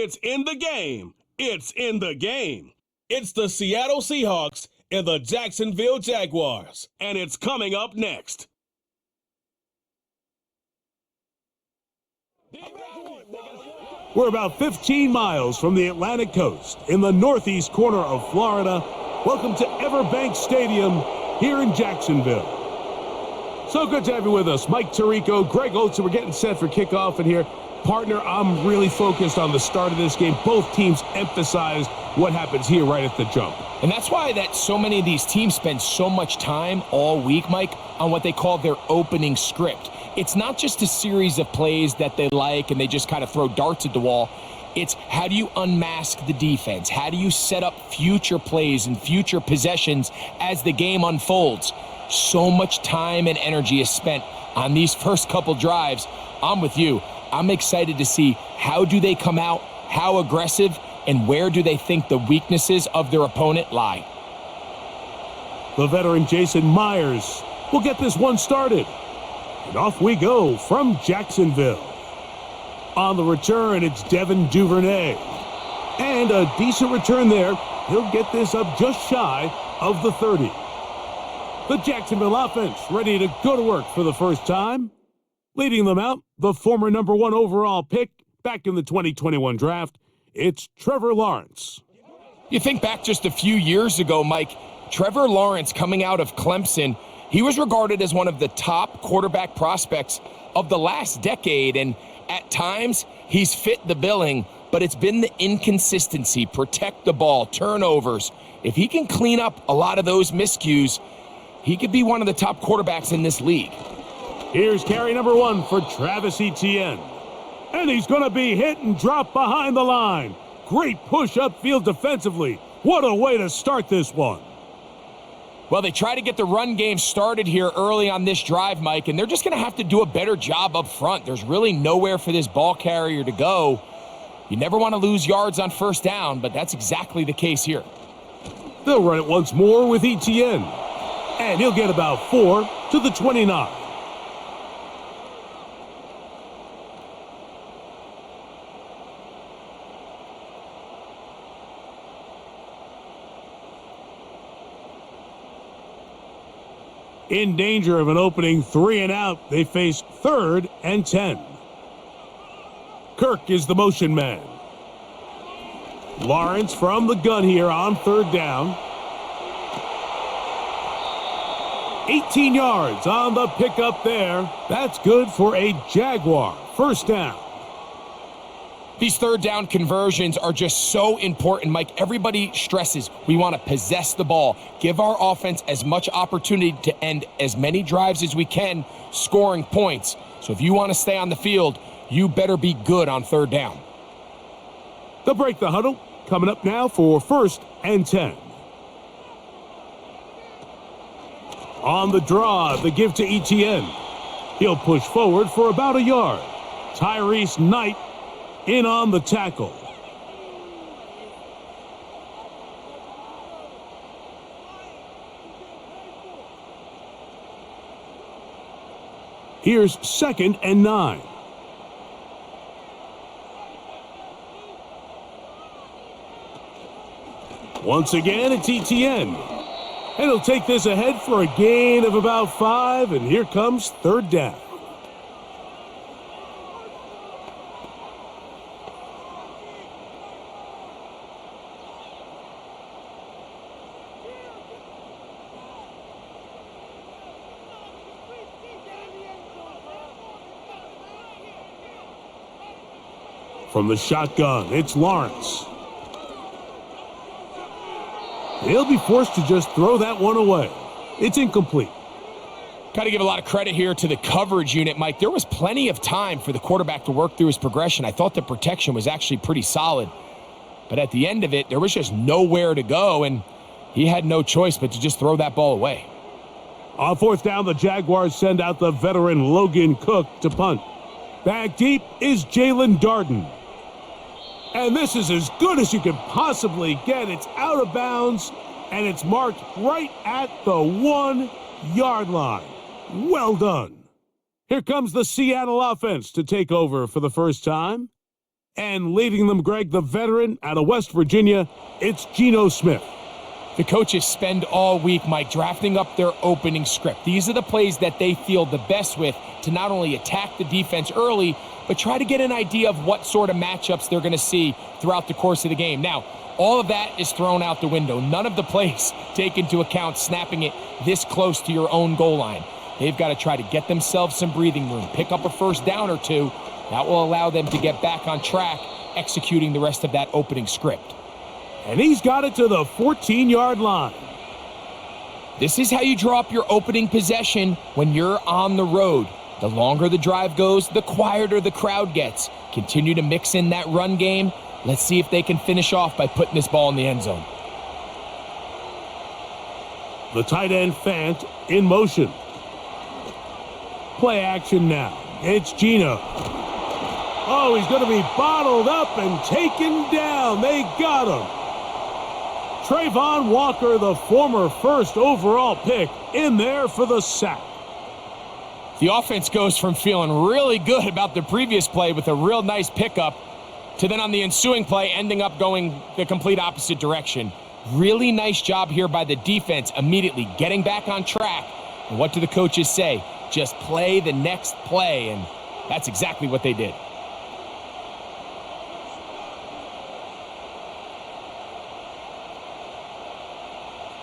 it's in the game. It's in the game. It's the Seattle Seahawks and the Jacksonville Jaguars, and it's coming up next. We're about 15 miles from the Atlantic coast in the northeast corner of Florida. Welcome to Everbank Stadium here in Jacksonville. So good to have you with us. Mike Tirico, Greg Oates, we're getting set for kickoff in here. Partner, I'm really focused on the start of this game. Both teams emphasized what happens here right at the jump. And that's why that so many of these teams spend so much time all week, Mike, on what they call their opening script. It's not just a series of plays that they like and they just kind of throw darts at the wall. It's how do you unmask the defense? How do you set up future plays and future possessions as the game unfolds? So much time and energy is spent on these first couple drives. I'm with you. I'm excited to see how do they come out, how aggressive, and where do they think the weaknesses of their opponent lie. The veteran Jason Myers will get this one started. And off we go from Jacksonville. On the return, it's Devin Duvernay. And a decent return there. He'll get this up just shy of the 30. The Jacksonville offense ready to go to work for the first time. Leading them out, the former number 1 overall pick back in the 2021 draft, it's Trevor Lawrence. You think back just a few years ago, Mike, Trevor Lawrence coming out of Clemson, he was regarded as one of the top quarterback prospects of the last decade, and at times he's fit the billing, but it's been the inconsistency, protect the ball, turnovers. If he can clean up a lot of those miscues, he could be one of the top quarterbacks in this league. Here's carry number 1 for Travis Etienne. And he's going to be hit and dropped behind the line. Great push upfield defensively. What a way to start this one. Well, they try to get the run game started here early on this drive, Mike, and they're just going to have to do a better job up front. There's really nowhere for this ball carrier to go. You never want to lose yards on first down, but that's exactly the case here. They'll run it once more with Etienne. And he'll get about 4 to the 29. In danger of an opening 3 and out, they face 3rd and 10. Kirk is the motion man. Lawrence from the gun here on 3rd down. 18 yards on the pickup there. That's good for a Jaguar first down. These 3rd down conversions are just so important, Mike. Everybody stresses we want to possess the ball, give our offense as much opportunity to end as many drives as we can, scoring points. So if you want to stay on the field, you better be good on 3rd down. They'll break the huddle. Coming up now for 1st and 10. On the draw, the give to Etienne. He'll push forward for about a yard. Tyrese Knight in on the tackle. Here's 2nd and 9. Once again, it's Etienne. And he'll take this ahead for a gain of about 5, and here comes 3rd down. From the shotgun, it's Lawrence. He'll be forced to just throw that one away. It's incomplete. Got to give a lot of credit here to the coverage unit, Mike. There was plenty of time for the quarterback to work through his progression. I thought the protection was actually pretty solid. But at the end of it, there was just nowhere to go, and he had no choice but to just throw that ball away. On 4th down, the Jaguars send out the veteran Logan Cook to punt. Back deep is Jalen Darden. And this is as good as you could possibly get. It's out of bounds, and it's marked right at the 1-yard line. Well done. Here comes the Seattle offense to take over for the first time. And leading them, Greg, the veteran out of West Virginia, it's Geno Smith. The coaches spend all week, Mike, drafting up their opening script. These are the plays that they feel the best with to not only attack the defense early, but try to get an idea of what sort of matchups they're going to see throughout the course of the game. Now, all of that is thrown out the window. None of the plays take into account snapping it this close to your own goal line. They've got to try to get themselves some breathing room, pick up a first down or two. That will allow them to get back on track, executing the rest of that opening script. And he's got it to the 14-yard line. This is how you draw up your opening possession when you're on the road. The longer the drive goes, the quieter the crowd gets. Continue to mix in that run game. Let's see if they can finish off by putting this ball in the end zone. The tight end Fant in motion. Play action now. It's Geno. Oh, he's going to be bottled up and taken down. They got him. Trayvon Walker, the former first overall pick, in there for the sack. The offense goes from feeling really good about the previous play with a real nice pickup to then on the ensuing play ending up going the complete opposite direction. Really nice job here by the defense, immediately getting back on track. And what do the coaches say? Just play the next play, and that's exactly what they did.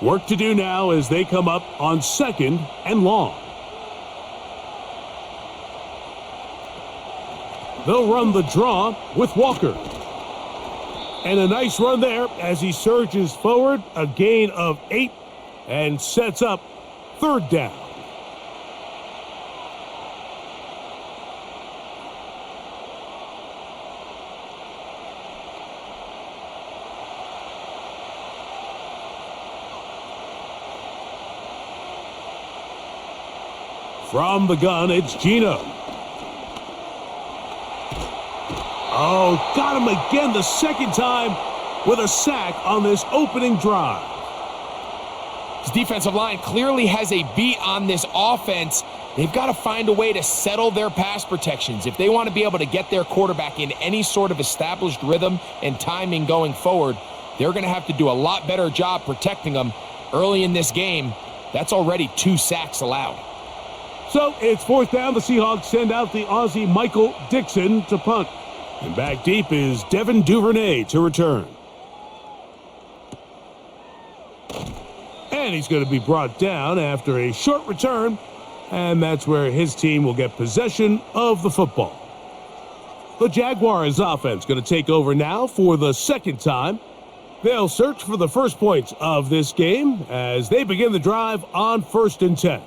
Work to do now as they come up on 2nd and long. They'll run the draw with Walker. And a nice run there as he surges forward, a gain of 8, and sets up 3rd down. From the gun, it's Geno. Oh, got him again the second time with a sack on this opening drive. This defensive line clearly has a beat on this offense. They've got to find a way to settle their pass protections. If they want to be able to get their quarterback in any sort of established rhythm and timing going forward, they're going to have to do a lot better job protecting them early in this game. That's already 2 sacks allowed. So it's 4th down. The Seahawks send out the Aussie Michael Dixon to punt. And back deep is Devin Duvernay to return. And he's going to be brought down after a short return. And that's where his team will get possession of the football. The Jaguars offense going to take over now for the 2nd time. They'll search for the first points of this game as they begin the drive on 1st and 10.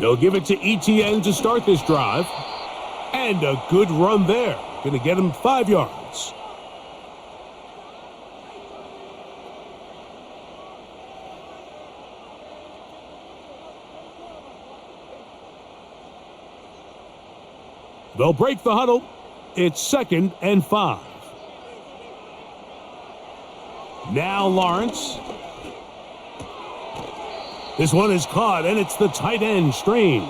They'll give it to ETN to start this drive. And a good run there. Going to get him 5 yards. They'll break the huddle. It's 2nd and 5. Now Lawrence. This one is caught, and it's the tight end, Strange.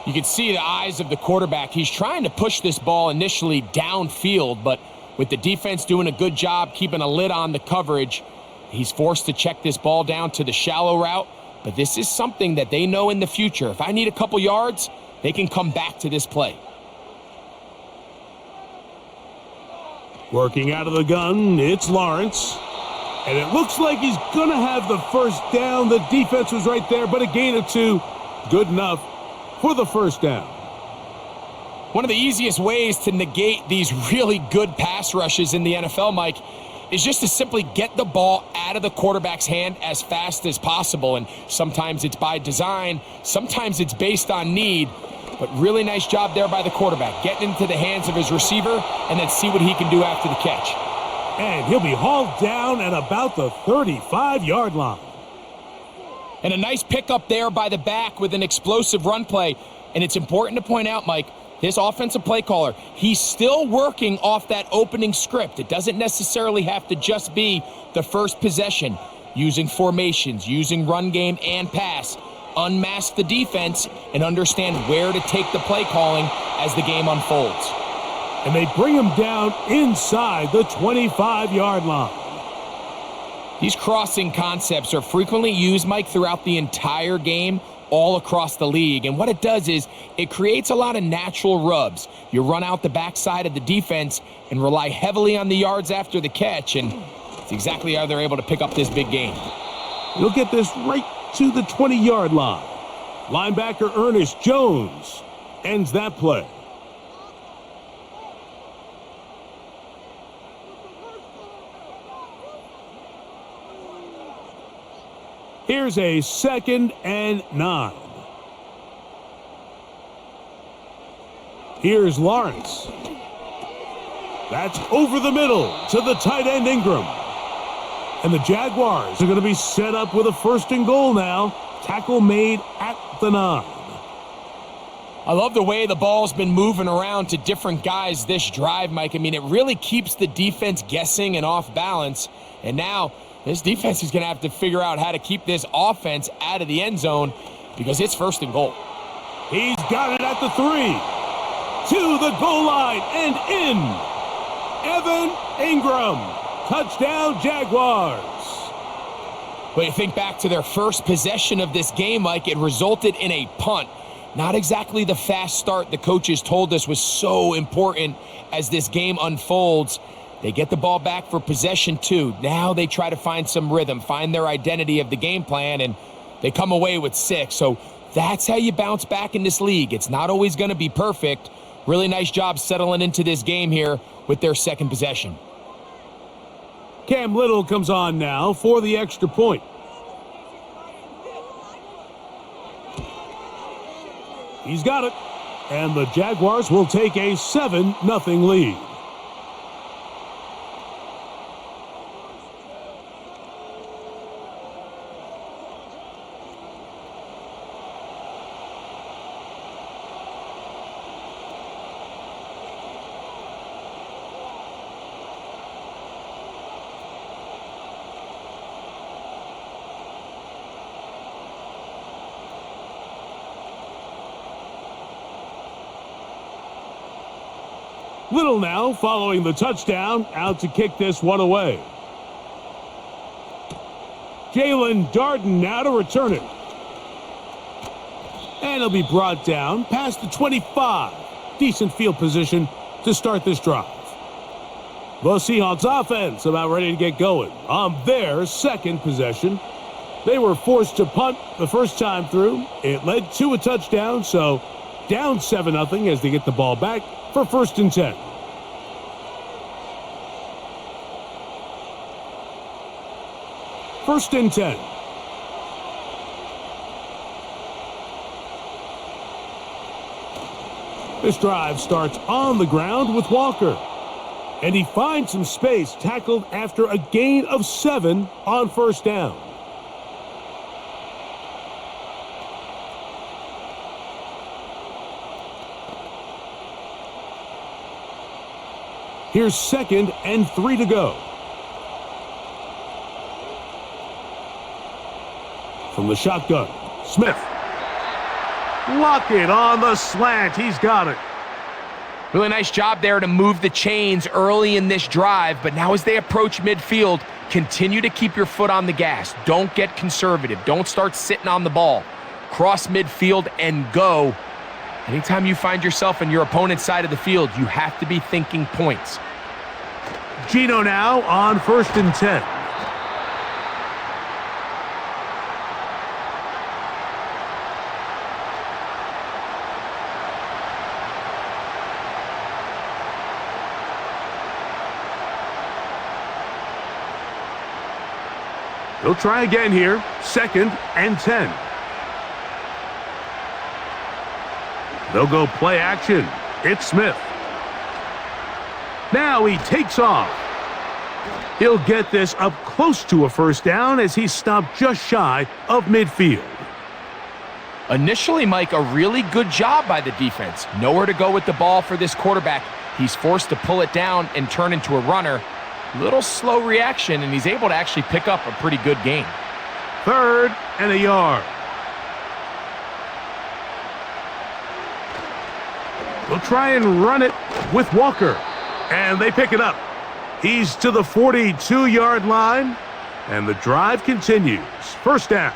You can see the eyes of the quarterback. He's trying to push this ball initially downfield, but with the defense doing a good job keeping a lid on the coverage, he's forced to check this ball down to the shallow route. But this is something that they know in the future. If I need a couple yards, they can come back to this play. Working out of the gun, it's Lawrence. And it looks like he's going to have the first down. The defense was right there, but a gain of 2. Good enough for the first down. One of the easiest ways to negate these really good pass rushes in the NFL, Mike, is just to simply get the ball out of the quarterback's hand as fast as possible. And sometimes it's by design, sometimes it's based on need. But really nice job there by the quarterback, getting into the hands of his receiver and then see what he can do after the catch. And he'll be hauled down at about the 35-yard line. And a nice pickup there by the back with an explosive run play. And it's important to point out, Mike, His offensive play caller, he's still working off that opening script. It doesn't necessarily have to just be the first possession. Using formations, using run game and pass. Unmask the defense and understand where to take the play calling as the game unfolds. And they bring him down inside the 25-yard line. These crossing concepts are frequently used, Mike, throughout the entire game, all across the league. And what it does is it creates a lot of natural rubs. You run out the backside of the defense and rely heavily on the yards after the catch, and it's exactly how they're able to pick up this big game. He'll get this right to the 20-yard line. Linebacker Ernest Jones ends that play. Here's a 2nd and 9. Here's Lawrence. That's over the middle to the tight end Ingram. And the Jaguars are going to be set up with a 1st and goal now. Tackle made at the 9. I love the way the ball's been moving around to different guys this drive, Mike. I mean, it really keeps the defense guessing and off balance. And now this defense is going to have to figure out how to keep this offense out of the end zone because it's 1st and goal. He's got it at the 3. To the goal line and in. Evan Ingram. Touchdown, Jaguars. But you think back to their first possession of this game, Mike, it resulted in a punt. Not exactly the fast start the coaches told us was so important as this game unfolds. They get the ball back for possession 2. Now they try to find some rhythm, find their identity of the game plan, and they come away with 6. So that's how you bounce back in this league. It's not always going to be perfect. Really nice job settling into this game here with their 2nd possession. Cam Little comes on now for the extra point. He's got it. And the Jaguars will take a 7-0 lead. Little now following the touchdown, out to kick this one away. Jalen Darden now to return it. And he'll be brought down past the 25. Decent field position to start this drive. The Seahawks offense about ready to get going on their 2nd possession. They were forced to punt the first time through. It led to a touchdown, so down 7-0 as they get the ball back for 1st and 10. First and 10. This drive starts on the ground with Walker. And he finds some space, tackled after a gain of 7 on 1st down. Here's 2nd and 3 to go. From the shotgun, Smith. Lockett on the slant. He's got it. Really nice job there to move the chains early in this drive, but now as they approach midfield, continue to keep your foot on the gas. Don't get conservative. Don't start sitting on the ball. Cross midfield and go. Anytime you find yourself on your opponent's side of the field, you have to be thinking points. Gino now on 1st and 10. He'll try again here. 2nd and 10. They'll go play action. It's Smith. Now he takes off. He'll get this up close to a 1st down as he's stopped just shy of midfield. Initially, Mike, a really good job by the defense. Nowhere to go with the ball for this quarterback. He's forced to pull it down and turn into a runner. Little slow reaction, and he's able to actually pick up a pretty good gain. 3rd and a yard. They'll try and run it with Walker, and they pick it up. He's to the 42-yard line, and the drive continues. 1st down.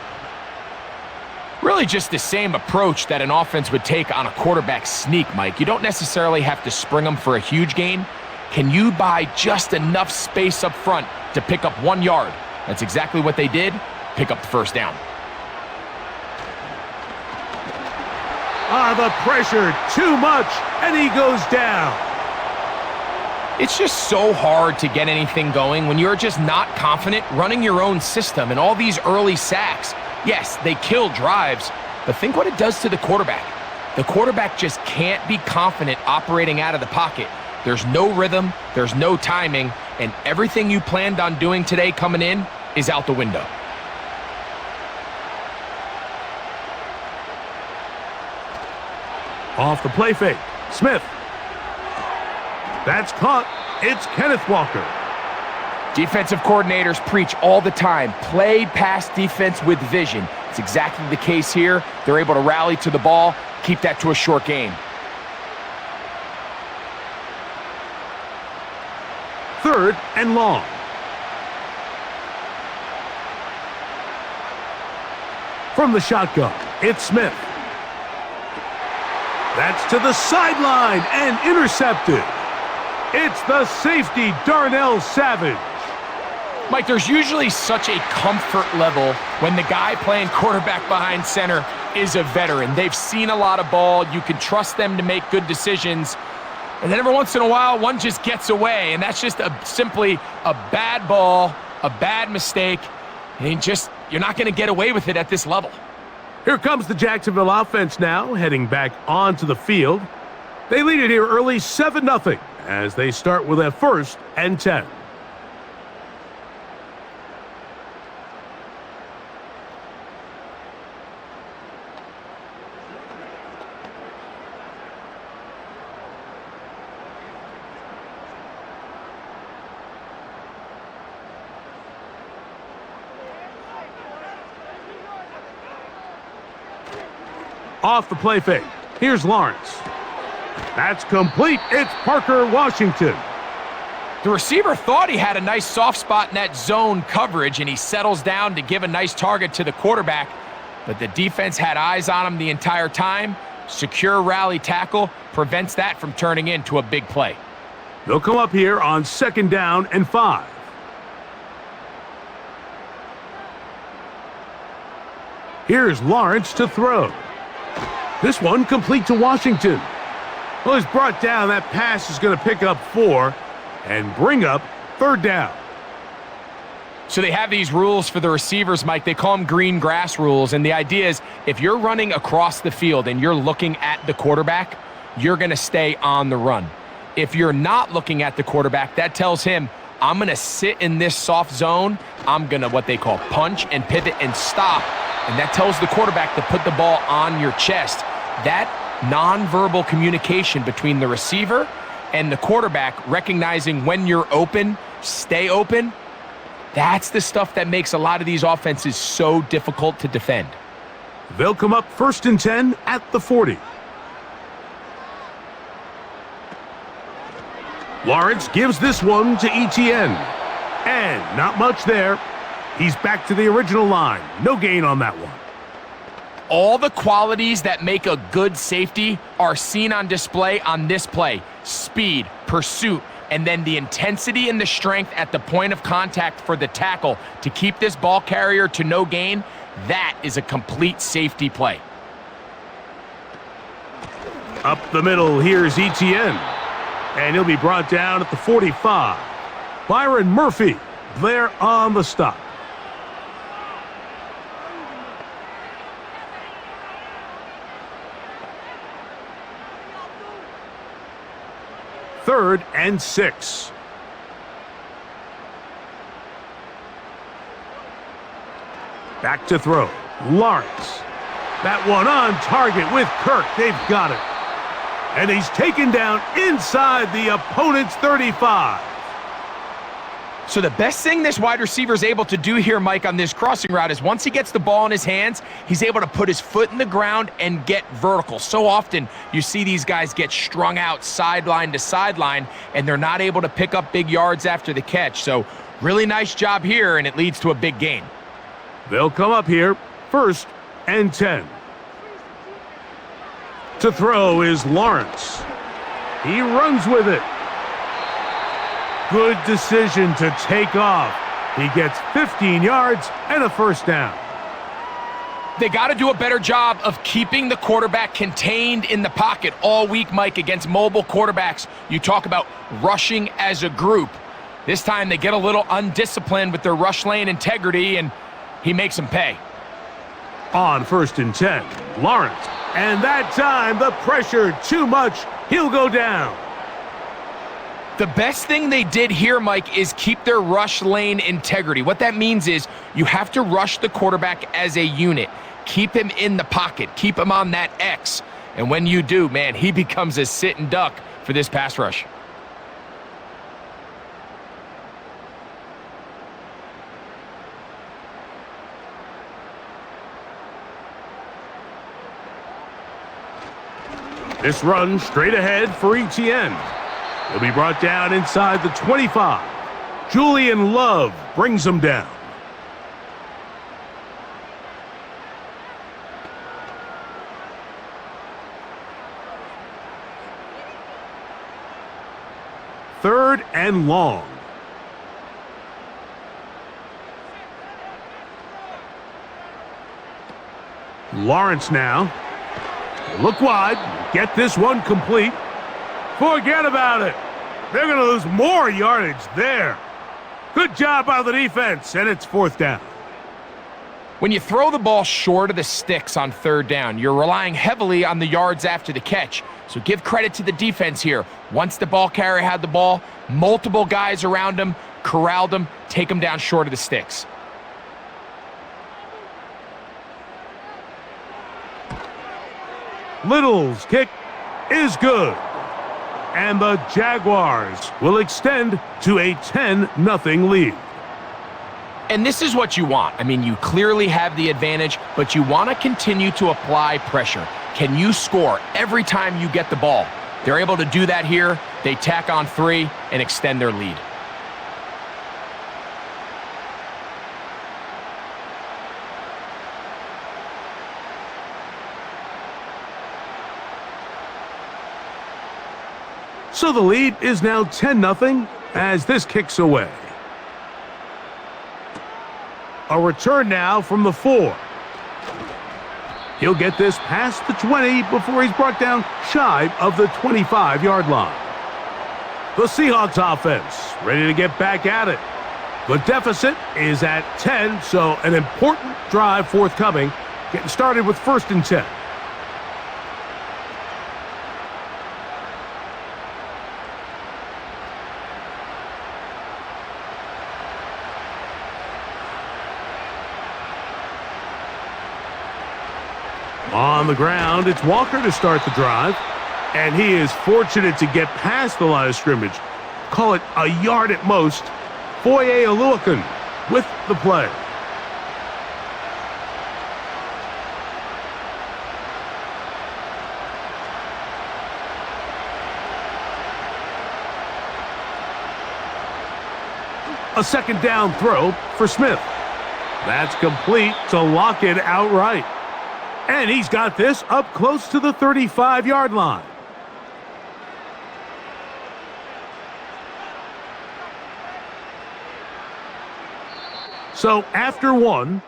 Really just the same approach that an offense would take on a quarterback sneak, Mike. You don't necessarily have to spring them for a huge gain. Can you buy just enough space up front to pick up 1 yard? That's exactly what they did. Pick up the 1st down. The pressure, too much, and he goes down. It's just so hard to get anything going when you're just not confident running your own system, and all these early sacks. Yes, they kill drives, but think what it does to the quarterback. The quarterback just can't be confident operating out of the pocket. There's no rhythm, there's no timing, and everything you planned on doing today coming in is out the window. Off the play fake, Smith. That's caught. It's Kenneth Walker. Defensive coordinators preach all the time, play pass defense with vision. It's exactly the case here. They're able to rally to the ball, keep that to a short game. 3rd and long. From the shotgun, it's Smith. That's to the sideline and intercepted. It's the safety, Darnell Savage. Mike, there's usually such a comfort level when the guy playing quarterback behind center is a veteran. They've seen a lot of ball. You can trust them to make good decisions. And then every once in a while, one just gets away, and that's just simply a bad ball, a bad mistake, and you're not going to get away with it at this level. Here comes the Jacksonville offense now, heading back onto the field. They lead it here early 7-0 as they start with a 1st and 10. Off the play fake. Here's Lawrence. That's complete. It's Parker Washington. The receiver thought he had a nice soft spot in that zone coverage, and he settles down to give a nice target to the quarterback. But the defense had eyes on him the entire time. Secure rally tackle prevents that from turning into a big play. They'll come up here on 2nd down and 5. Here's Lawrence to throw. This one complete to Washington. Well, he's brought down. That pass is going to pick up 4 and bring up 3rd down. So they have these rules for the receivers, Mike. They call them green grass rules. And the idea is if you're running across the field and you're looking at the quarterback, you're going to stay on the run. If you're not looking at the quarterback, that tells him, I'm going to sit in this soft zone. I'm going to what they call punch and pivot and stop. And that tells the quarterback to put the ball on your chest. That nonverbal communication between the receiver and the quarterback, recognizing when you're open, stay open, that's the stuff that makes a lot of these offenses so difficult to defend. They'll come up 1st and 10 at the 40. Lawrence gives this one to ETN. And not much there. He's back to the original line. No gain on that one. All the qualities that make a good safety are seen on display on this play. Speed, pursuit, and then the intensity and the strength at the point of contact for the tackle to keep this ball carrier to no gain. That is a complete safety play. Up the middle, here's ETN. And he'll be brought down at the 45. Byron Murphy there on the stop. Third and 6. Back to throw. Lawrence. That one on target with Kirk. They've got it. And he's taken down inside the opponent's 35. So the best thing this wide receiver is able to do here, Mike, on this crossing route is once he gets the ball in his hands, he's able to put his foot in the ground and get vertical. So often you see these guys get strung out sideline to sideline, and they're not able to pick up big yards after the catch. So really nice job here, and it leads to a big gain. They'll come up here, 1st and 10. To throw is Lawrence. He runs with it. Good decision to take off. He gets 15 yards and a 1st down. They got to do a better job of keeping the quarterback contained in the pocket all week, Mike, against mobile quarterbacks. You talk about rushing as a group. This time they get a little undisciplined with their rush lane integrity, and he makes them pay. On 1st and 10, Lawrence. And that time, the pressure too much. He'll go down. The best thing they did here, Mike, is keep their rush lane integrity. What that means is you have to rush the quarterback as a unit. Keep him in the pocket. Keep him on that X. And when you do, man, he becomes a sitting duck for this pass rush. This run straight ahead for ETN. He'll be brought down inside the 25. Julian Love brings him down. Third and long. Lawrence now. Look wide. Get this one complete. Forget about it. They're going to lose more yardage there. Good job by the defense, and it's 4th down. When you throw the ball short of the sticks on 3rd down, you're relying heavily on the yards after the catch. So give credit to the defense here. Once the ball carrier had the ball, multiple guys around him, corralled him, take him down short of the sticks. Little's kick is good. And the Jaguars will extend to a 10-0 lead. And this is what you want. I mean, you clearly have the advantage, but you want to continue to apply pressure. Can you score every time you get the ball? They're able to do that here. They tack on 3 and extend their lead. So the lead is now 10-0 as this kicks away. A return now from the 4. He'll get this past the 20 before he's brought down shy of the 25-yard line. The Seahawks offense ready to get back at it. The deficit is at 10, so an important drive forthcoming. Getting started with 1st and 10. On the ground, it's Walker to start the drive. And he is fortunate to get past the line of scrimmage. Call it a yard at most. Foye Oluokun with the play. A 2nd down throw for Smith. That's complete to lock it outright. And he's got this up close to the 35-yard line. So after 1,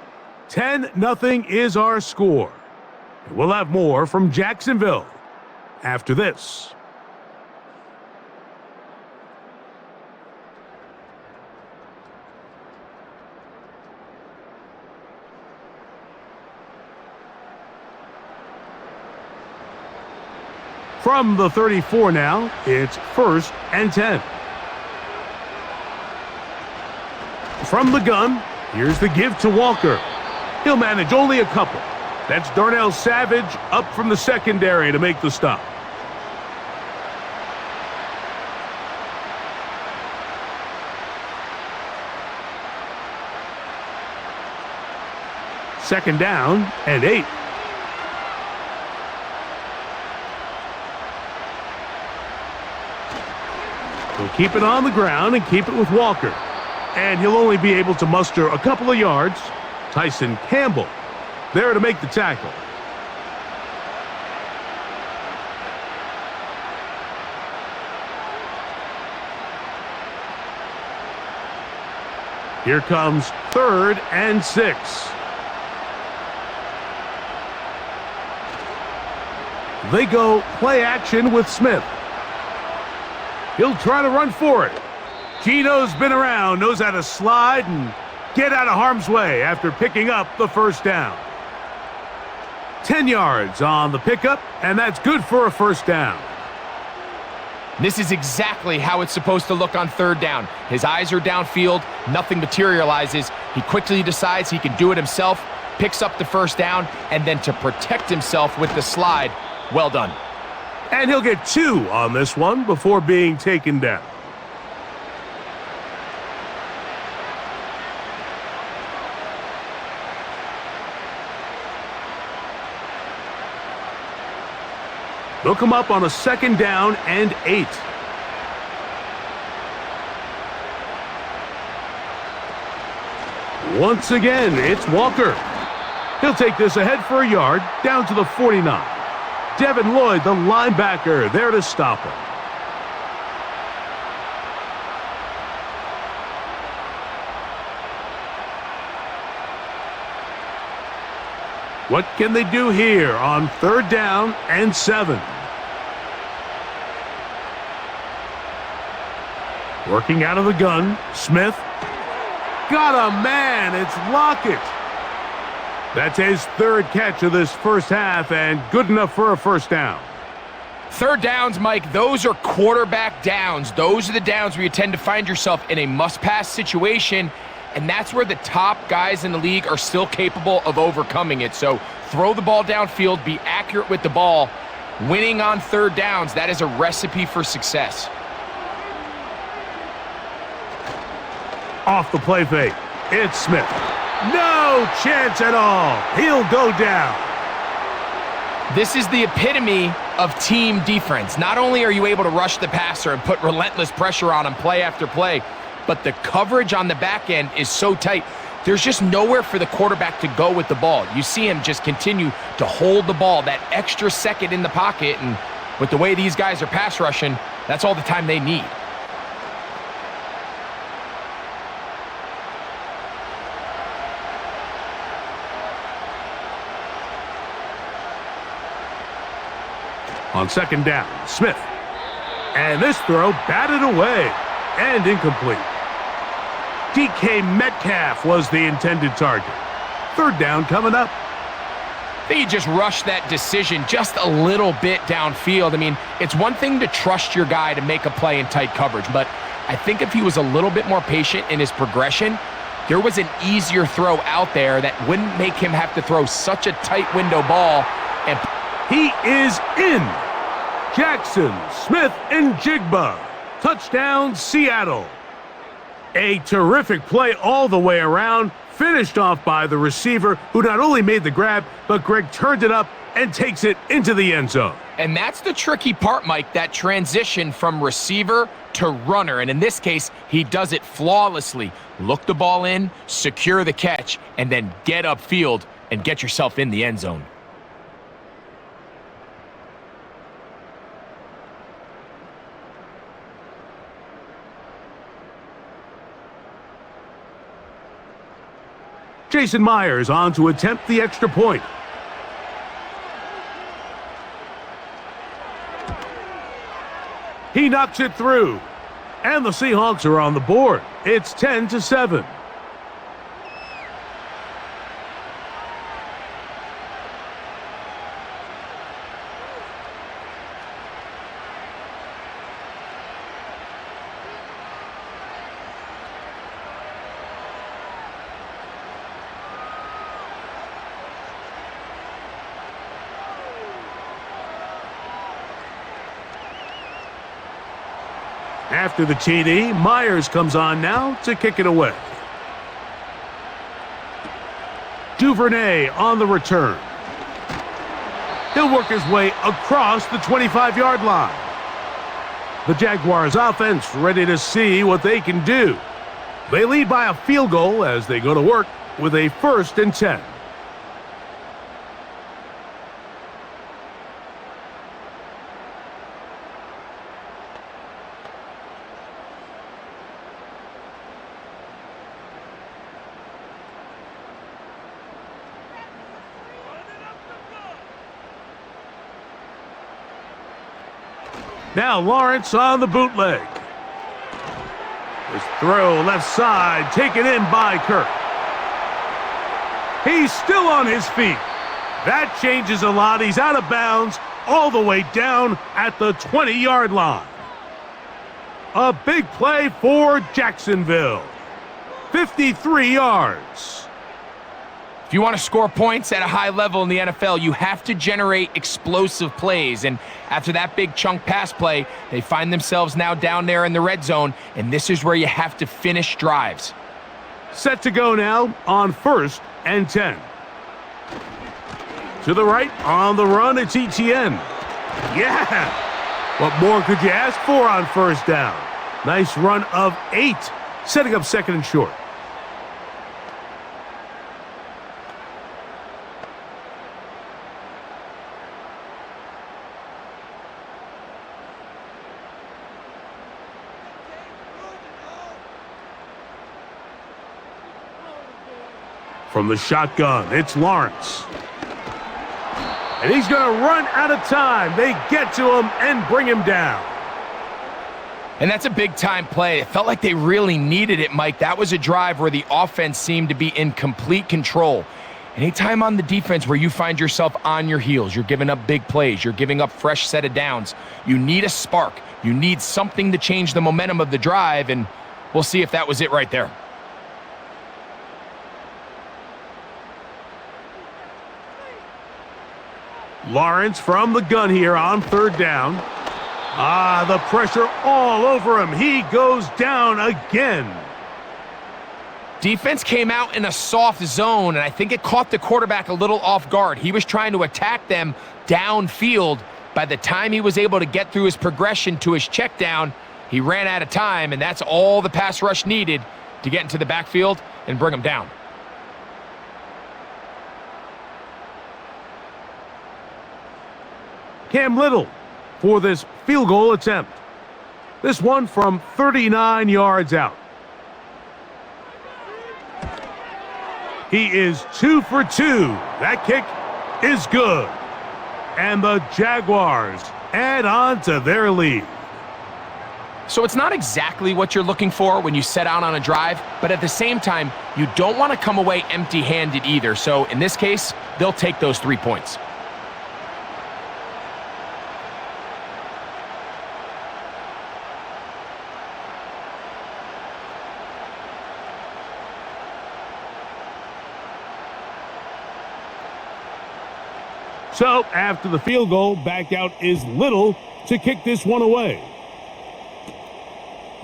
10-0 is our score. We'll have more from Jacksonville after this. From the 34 now, it's 1st and 10. From the gun, here's the give to Walker. He'll manage only a couple. That's Darnell Savage up from the secondary to make the stop. Second down and 8. He'll keep it on the ground and keep it with Walker. And he'll only be able to muster a couple of yards. Tyson Campbell there to make the tackle. Here comes 3rd and 6. They go play action with Smith. He'll try to run for it. Gino's been around, knows how to slide and get out of harm's way after picking up the first down. 10 yards on the pickup, and that's good for a first down. This is exactly how it's supposed to look on 3rd down. His eyes are downfield, nothing materializes. He quickly decides he can do it himself, picks up the first down, and then to protect himself with the slide, well done. And he'll get 2 on this one before being taken down. They'll come up on a 2nd down and 8. Once again, it's Walker. He'll take this ahead for a yard, down to the 49. Devin Lloyd, the linebacker, there to stop him. What can they do here on 3rd down and 7? Working out of the gun, Smith. Got a man, it's Lockett. That's his 3rd catch of this first half and good enough for a first down. 3rd downs, Mike, those are quarterback downs. Those are the downs where you tend to find yourself in a must-pass situation, and that's where the top guys in the league are still capable of overcoming it. So throw the ball downfield, be accurate with the ball. Winning on 3rd downs, that is a recipe for success. Off the play fake, it's Smith. No chance at all. He'll go down. This is the epitome of team defense. Not only are you able to rush the passer and put relentless pressure on him play after play, but the coverage on the back end is so tight. There's just nowhere for the quarterback to go with the ball. You see him just continue to hold the ball that extra second in the pocket, and with the way these guys are pass rushing, that's all the time they need. On 2nd down, Smith. And this throw batted away and incomplete. DK Metcalf was the intended target. 3rd down coming up. I think he just rushed that decision just a little bit downfield. I mean, it's one thing to trust your guy to make a play in tight coverage, but I think if he was a little bit more patient in his progression, there was an easier throw out there that wouldn't make him have to throw such a tight window ball. And he is in. Jackson, Smith, and Jigba. Touchdown, Seattle. A terrific play all the way around, finished off by the receiver, who not only made the grab, but Greg turned it up and takes it into the end zone. And that's the tricky part, Mike, that transition from receiver to runner. And in this case, he does it flawlessly. Look the ball in, secure the catch, and then get upfield and get yourself in the end zone. Jason Myers on to attempt the extra point. He knocks it through. And the Seahawks are on the board. It's 10-7. After the TD, Myers comes on now to kick it away. Duvernay on the return. He'll work his way across the 25-yard line. The Jaguars offense ready to see what they can do. They lead by a field goal as they go to work with a 1st and 10. Now Lawrence on the bootleg. His throw left side, taken in by Kirk. He's still on his feet. That changes a lot. He's out of bounds all the way down at the 20-yard line. A big play for Jacksonville. 53 yards. If you want to score points at a high level in the NFL, you have to generate explosive plays. And after that big chunk pass play, they find themselves now down there in the red zone, and this is where you have to finish drives. Set to go now on 1st and 10. To the right, on the run, it's ETN. Yeah! What more could you ask for on 1st down? Nice run of 8, setting up 2nd and short. From the shotgun, it's Lawrence. And he's going to run out of time. They get to him and bring him down. And that's a big-time play. It felt like they really needed it, Mike. That was a drive where the offense seemed to be in complete control. Anytime on the defense where you find yourself on your heels, you're giving up big plays, you're giving up fresh set of downs, you need a spark. You need something to change the momentum of the drive, and we'll see if that was it right there. Lawrence from the gun here on 3rd down. The pressure all over him. He goes down again. Defense came out in a soft zone, and I think it caught the quarterback a little off guard. He was trying to attack them downfield. By the time he was able to get through his progression to his check down, he ran out of time, and that's all the pass rush needed to get into the backfield and bring him down. Cam Little for this field goal attempt. This one from 39 yards out. He is 2 for 2. That kick is good. And the Jaguars add on to their lead. So it's not exactly what you're looking for when you set out on a drive, but at the same time, you don't want to come away empty-handed either. So in this case, they'll take those 3 points. So, after the field goal, back out is Little to kick this one away.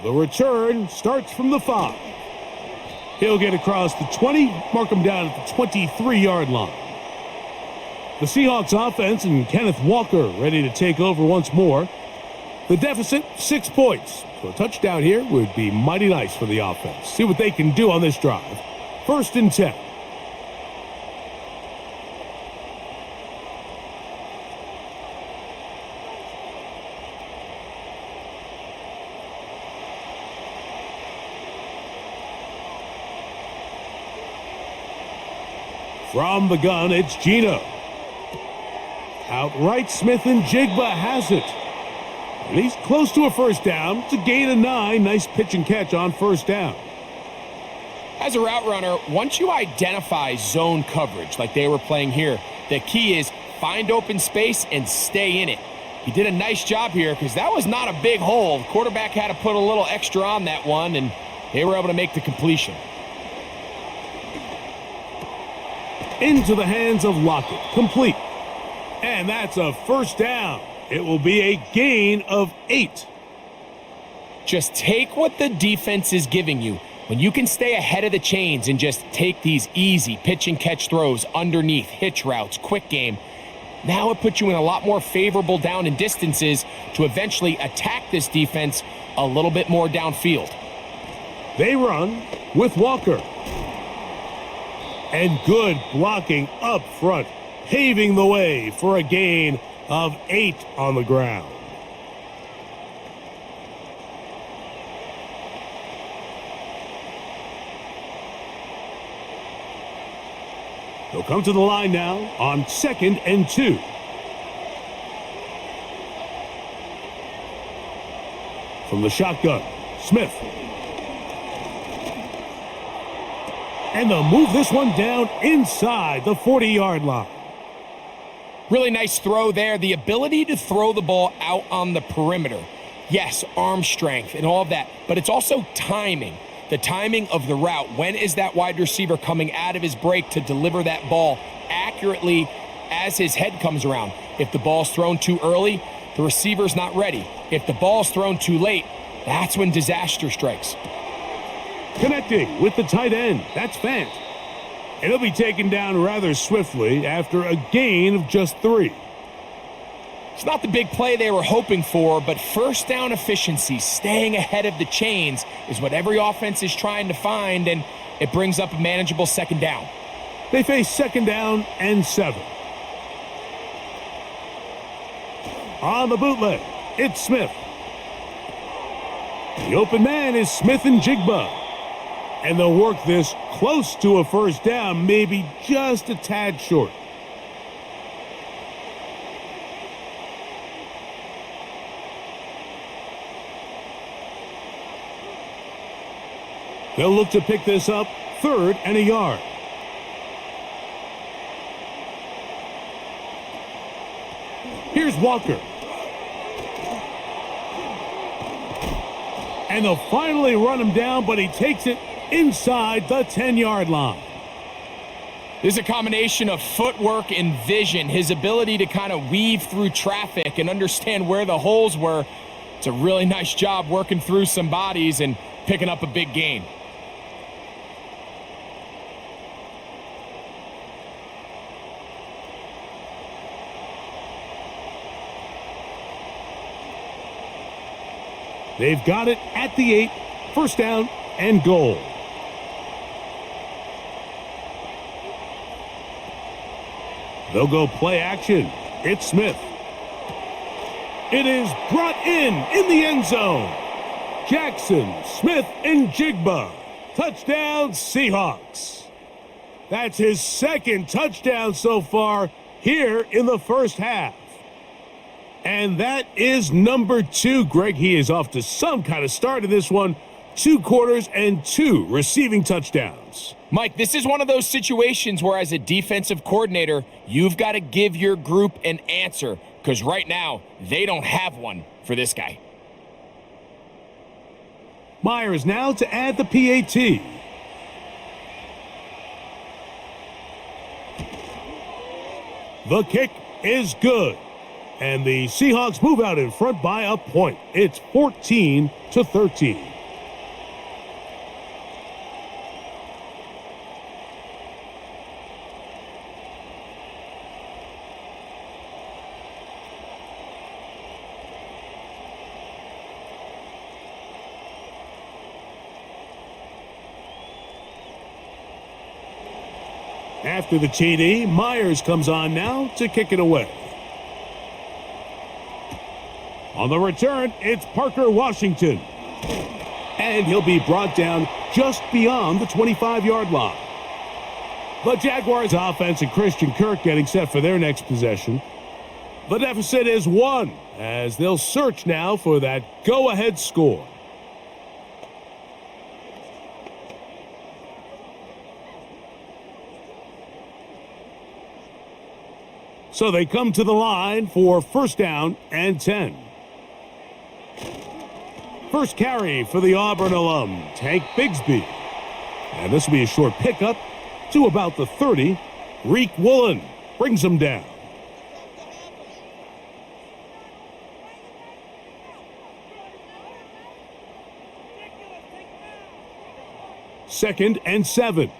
The return starts from the 5. He'll get across the 20, mark him down at the 23-yard line. The Seahawks offense and Kenneth Walker ready to take over once more. The deficit, 6 points. So a touchdown here would be mighty nice for the offense. See what they can do on this drive. 1st and 10. From the gun, it's Gino. Outright, Smith and Jigba has it. And he's close to a 1st down. It's a gain of 9. Nice pitch and catch on 1st down. As a route runner, once you identify zone coverage like they were playing here, the key is find open space and stay in it. He did a nice job here because that was not a big hole. The quarterback had to put a little extra on that one, and they were able to make the completion. Into the hands of Lockett. Complete. And that's a 1st down. It will be a gain of 8. Just take what the defense is giving you. When you can stay ahead of the chains and just take these easy pitch and catch throws underneath, hitch routes, quick game, now it puts you in a lot more favorable down and distances to eventually attack this defense a little bit more downfield. They run with Walker. And good blocking up front, paving the way for a gain of 8 on the ground. They'll come to the line now on 2nd and 2. From the shotgun, Smith. And they'll move this one down inside the 40-yard line. Really nice throw there. The ability to throw the ball out on the perimeter. Yes, arm strength and all of that, but it's also timing. The timing of the route. When is that wide receiver coming out of his break to deliver that ball accurately as his head comes around? If the ball's thrown too early, the receiver's not ready. If the ball's thrown too late, that's when disaster strikes. Connecting with the tight end, that's Fant. And he'll be taken down rather swiftly after a gain of just 3. It's not the big play they were hoping for, but first down efficiency, staying ahead of the chains, is what every offense is trying to find, and it brings up a manageable 2nd down. They face 2nd down and 7. On the bootleg, it's Smith. The open man is Smith and Jigba. And they'll work this close to a first down, maybe just a tad short. They'll look to pick this up 3rd and a yard. Here's Walker. And they'll finally run him down, but he takes it inside the 10-yard line. This is a combination of footwork and vision. His ability to kind of weave through traffic and understand where the holes were. It's a really nice job working through some bodies and picking up a big gain. They've got it at the 8, first down and goal. They'll go play action. It's Smith. It is brought in the end zone. Jackson, Smith, and Jigba. Touchdown, Seahawks. That's his 2nd touchdown so far here in the first half. And that is number 2. Greg, he is off to some kind of start in this one. 2 quarters and 2 receiving touchdowns. Mike, this is one of those situations where as a defensive coordinator, you've got to give your group an answer, because right now, they don't have one for this guy. Myers now to add the PAT. The kick is good. And the Seahawks move out in front by a point. It's 14-13. After the TD, Myers comes on now to kick it away. On the return, it's Parker Washington. And he'll be brought down just beyond the 25-yard line. The Jaguars offense and Christian Kirk getting set for their next possession. The deficit is 1 as they'll search now for that go-ahead score. So they come to the line for first down and 10. First carry for the Auburn alum, Tank Bigsby. And this will be a short pickup to about the 30. Reek Woolen brings him down. 2nd and 7.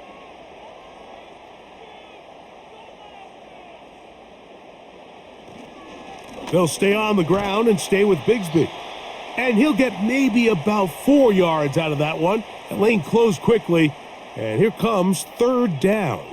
They'll stay on the ground and stay with Bigsby. And he'll get maybe about 4 yards out of that one. That lane closed quickly, and here comes 3rd down.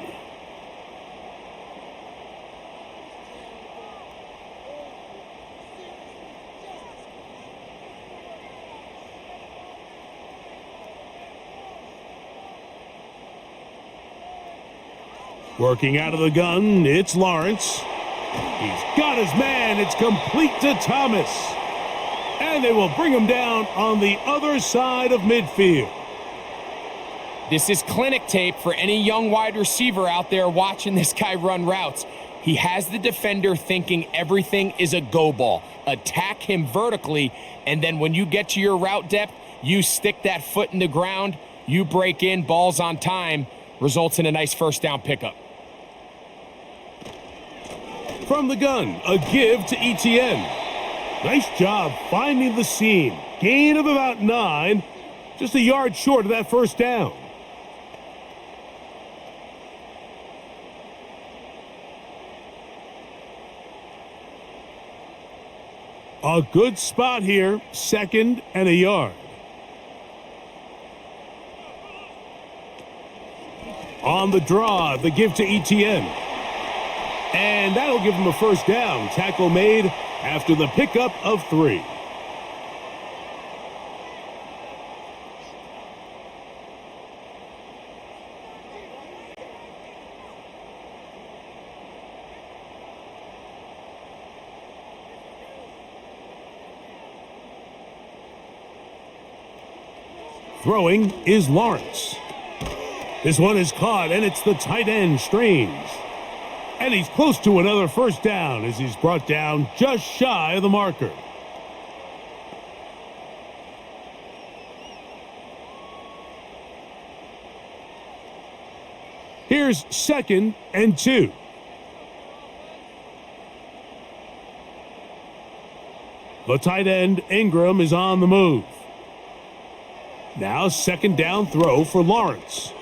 Working out of the gun, it's Lawrence. He's got his man. It's complete to Thomas. And they will bring him down on the other side of midfield. This is clinic tape for any young wide receiver out there watching this guy run routes. He has the defender thinking everything is a go ball. Attack him vertically, and then when you get to your route depth, you stick that foot in the ground, you break in, balls on time, results in a nice first down pickup. From the gun, a give to ETN. Nice job finding the seam. Gain of about 9. Just a yard short of that first down. A good spot here. 2nd and a yard. On the draw, the give to ETN. And that'll give him a first down. Tackle made after the pickup of 3. Throwing is Lawrence. This one is caught, and it's the tight end, Strange. And he's close to another first down as he's brought down just shy of the marker. Here's 2nd and 2. The tight end, Ingram, is on the move. Now 2nd down throw for Lawrence.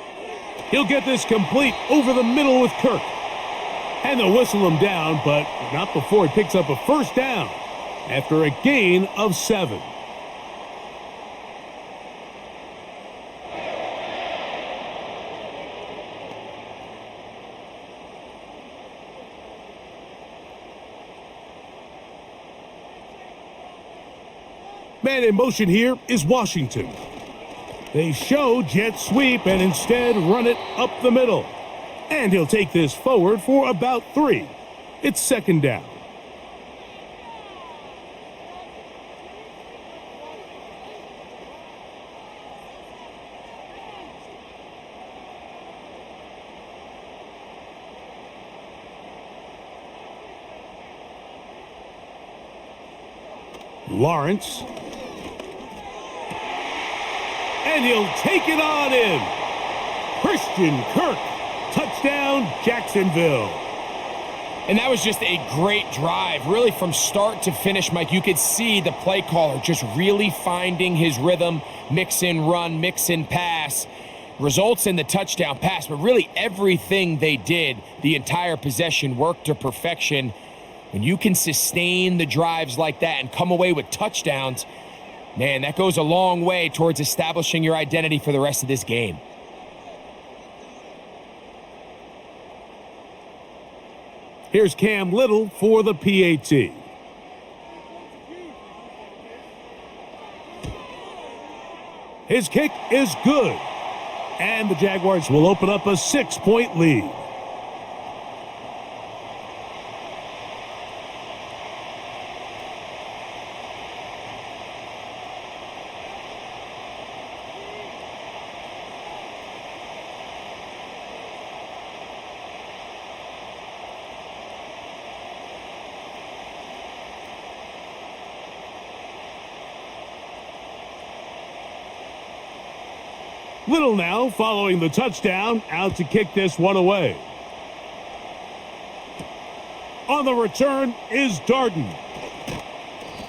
He'll get this complete over the middle with Kirk. And they'll whistle him down, but not before he picks up a first down after a gain of 7. Man in motion here is Washington. They show jet sweep and instead run it up the middle. And he'll take this forward for about 3. It's 2nd down. Lawrence. And he'll take it on in. Christian Kirk. Touchdown, Jacksonville. And that was just a great drive, really from start to finish, Mike. You could see the play caller just really finding his rhythm, mix in run, mix in pass, results in the touchdown pass. But really everything they did, the entire possession, worked to perfection. When you can sustain the drives like that and come away with touchdowns, man, that goes a long way towards establishing your identity for the rest of this game. Here's Cam Little for the PAT. His kick is good. And the Jaguars will open up a 6-point lead. Little now following the touchdown, out to kick this one away. On the return is Darden.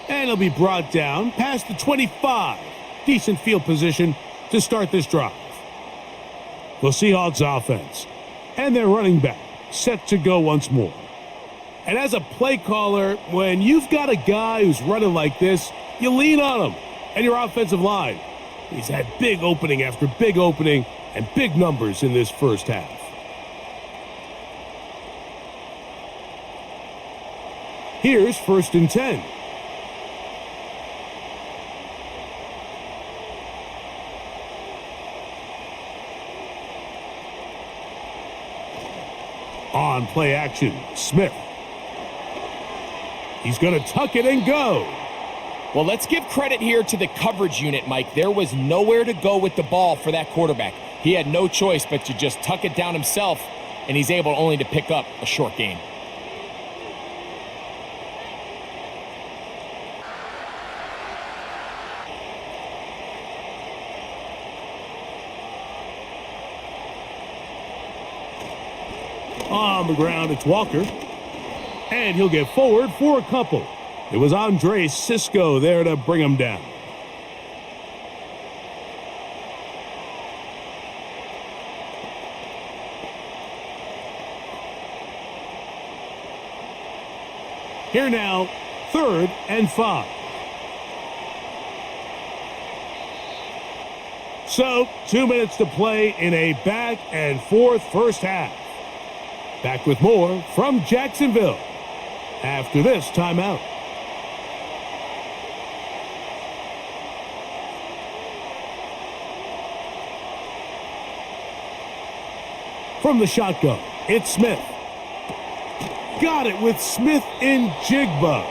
And he'll be brought down past the 25. Decent field position to start this drive. the Seahawks offense. And their running back set to go once more. And as a play caller, when you've got a guy who's running like this, you lean on him and your offensive line. He's had big opening after big opening and big numbers in this first half. Here's 1st and 10. On play action, Smith. He's going to tuck it and go. Well, let's give credit here to the coverage unit, Mike. There was nowhere to go with the ball for that quarterback. He had no choice but to just tuck it down himself, and he's able only to pick up a short gain. On the ground, it's Walker. And he'll get forward for a couple. It was Andre Cisco there to bring him down. Here now, 3rd and 5. So, 2 minutes to play in a back and forth first half. Back with more from Jacksonville after this timeout. From the shotgun, it's Smith. Got it with Smith in Jigba.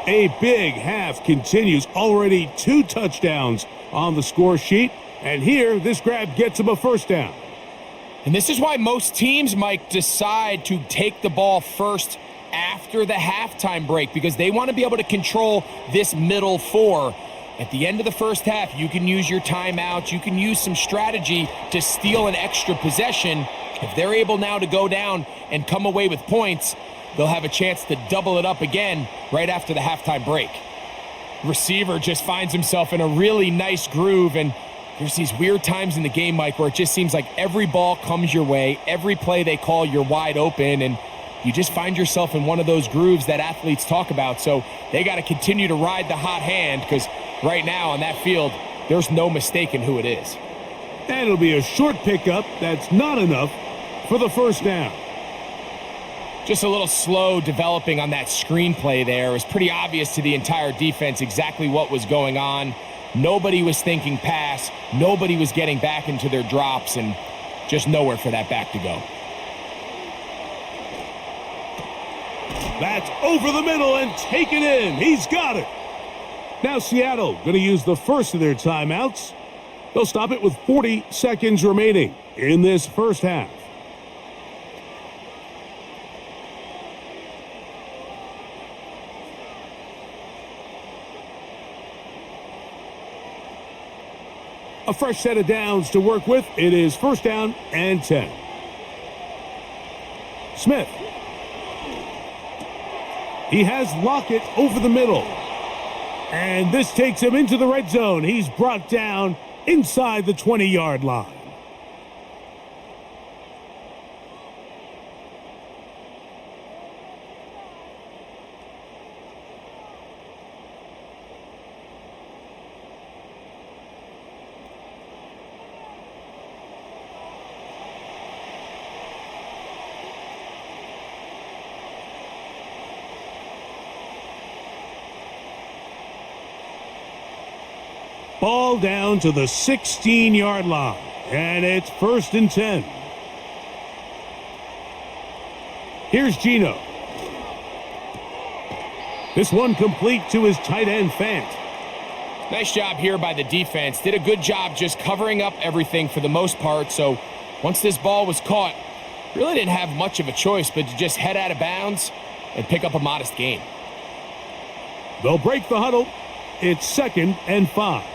A big half continues. Already 2 touchdowns on the score sheet. And here, this grab gets him a first down. And this is why most teams, Mike, decide to take the ball first after the halftime break, because they want to be able to control this middle 4. At the end of the first half, you can use your timeouts. You can use some strategy to steal an extra possession. If they're able now to go down and come away with points, they'll have a chance to double it up again right after the halftime break. Receiver just finds himself in a really nice groove, and there's these weird times in the game, Mike, where it just seems like every ball comes your way, every play they call, you're wide open, and you just find yourself in one of those grooves that athletes talk about. So they got to continue to ride the hot hand, because right now on that field, there's no mistaking who it is. And it'll be a short pickup. That's not enough for the first down. Just a little slow developing on that screenplay there. It was pretty obvious to the entire defense exactly what was going on. Nobody was thinking pass. Nobody was getting back into their drops, and just nowhere for that back to go. That's over the middle and taken in. He's got it. Now Seattle going to use the first of their timeouts. They'll stop it with 40 seconds remaining in this first half. A fresh set of downs to work with. It is 1st down and 10. Smith. He has Lockett over the middle. And this takes him into the red zone. He's brought down inside the 20-yard line. Ball down to the 16-yard line, and it's 1st and 10. Here's Geno. This one complete to his tight end, Fant. Nice job here by the defense. Did a good job just covering up everything for the most part. So once this ball was caught, really didn't have much of a choice but to just head out of bounds and pick up a modest gain. They'll break the huddle. It's 2nd and 5.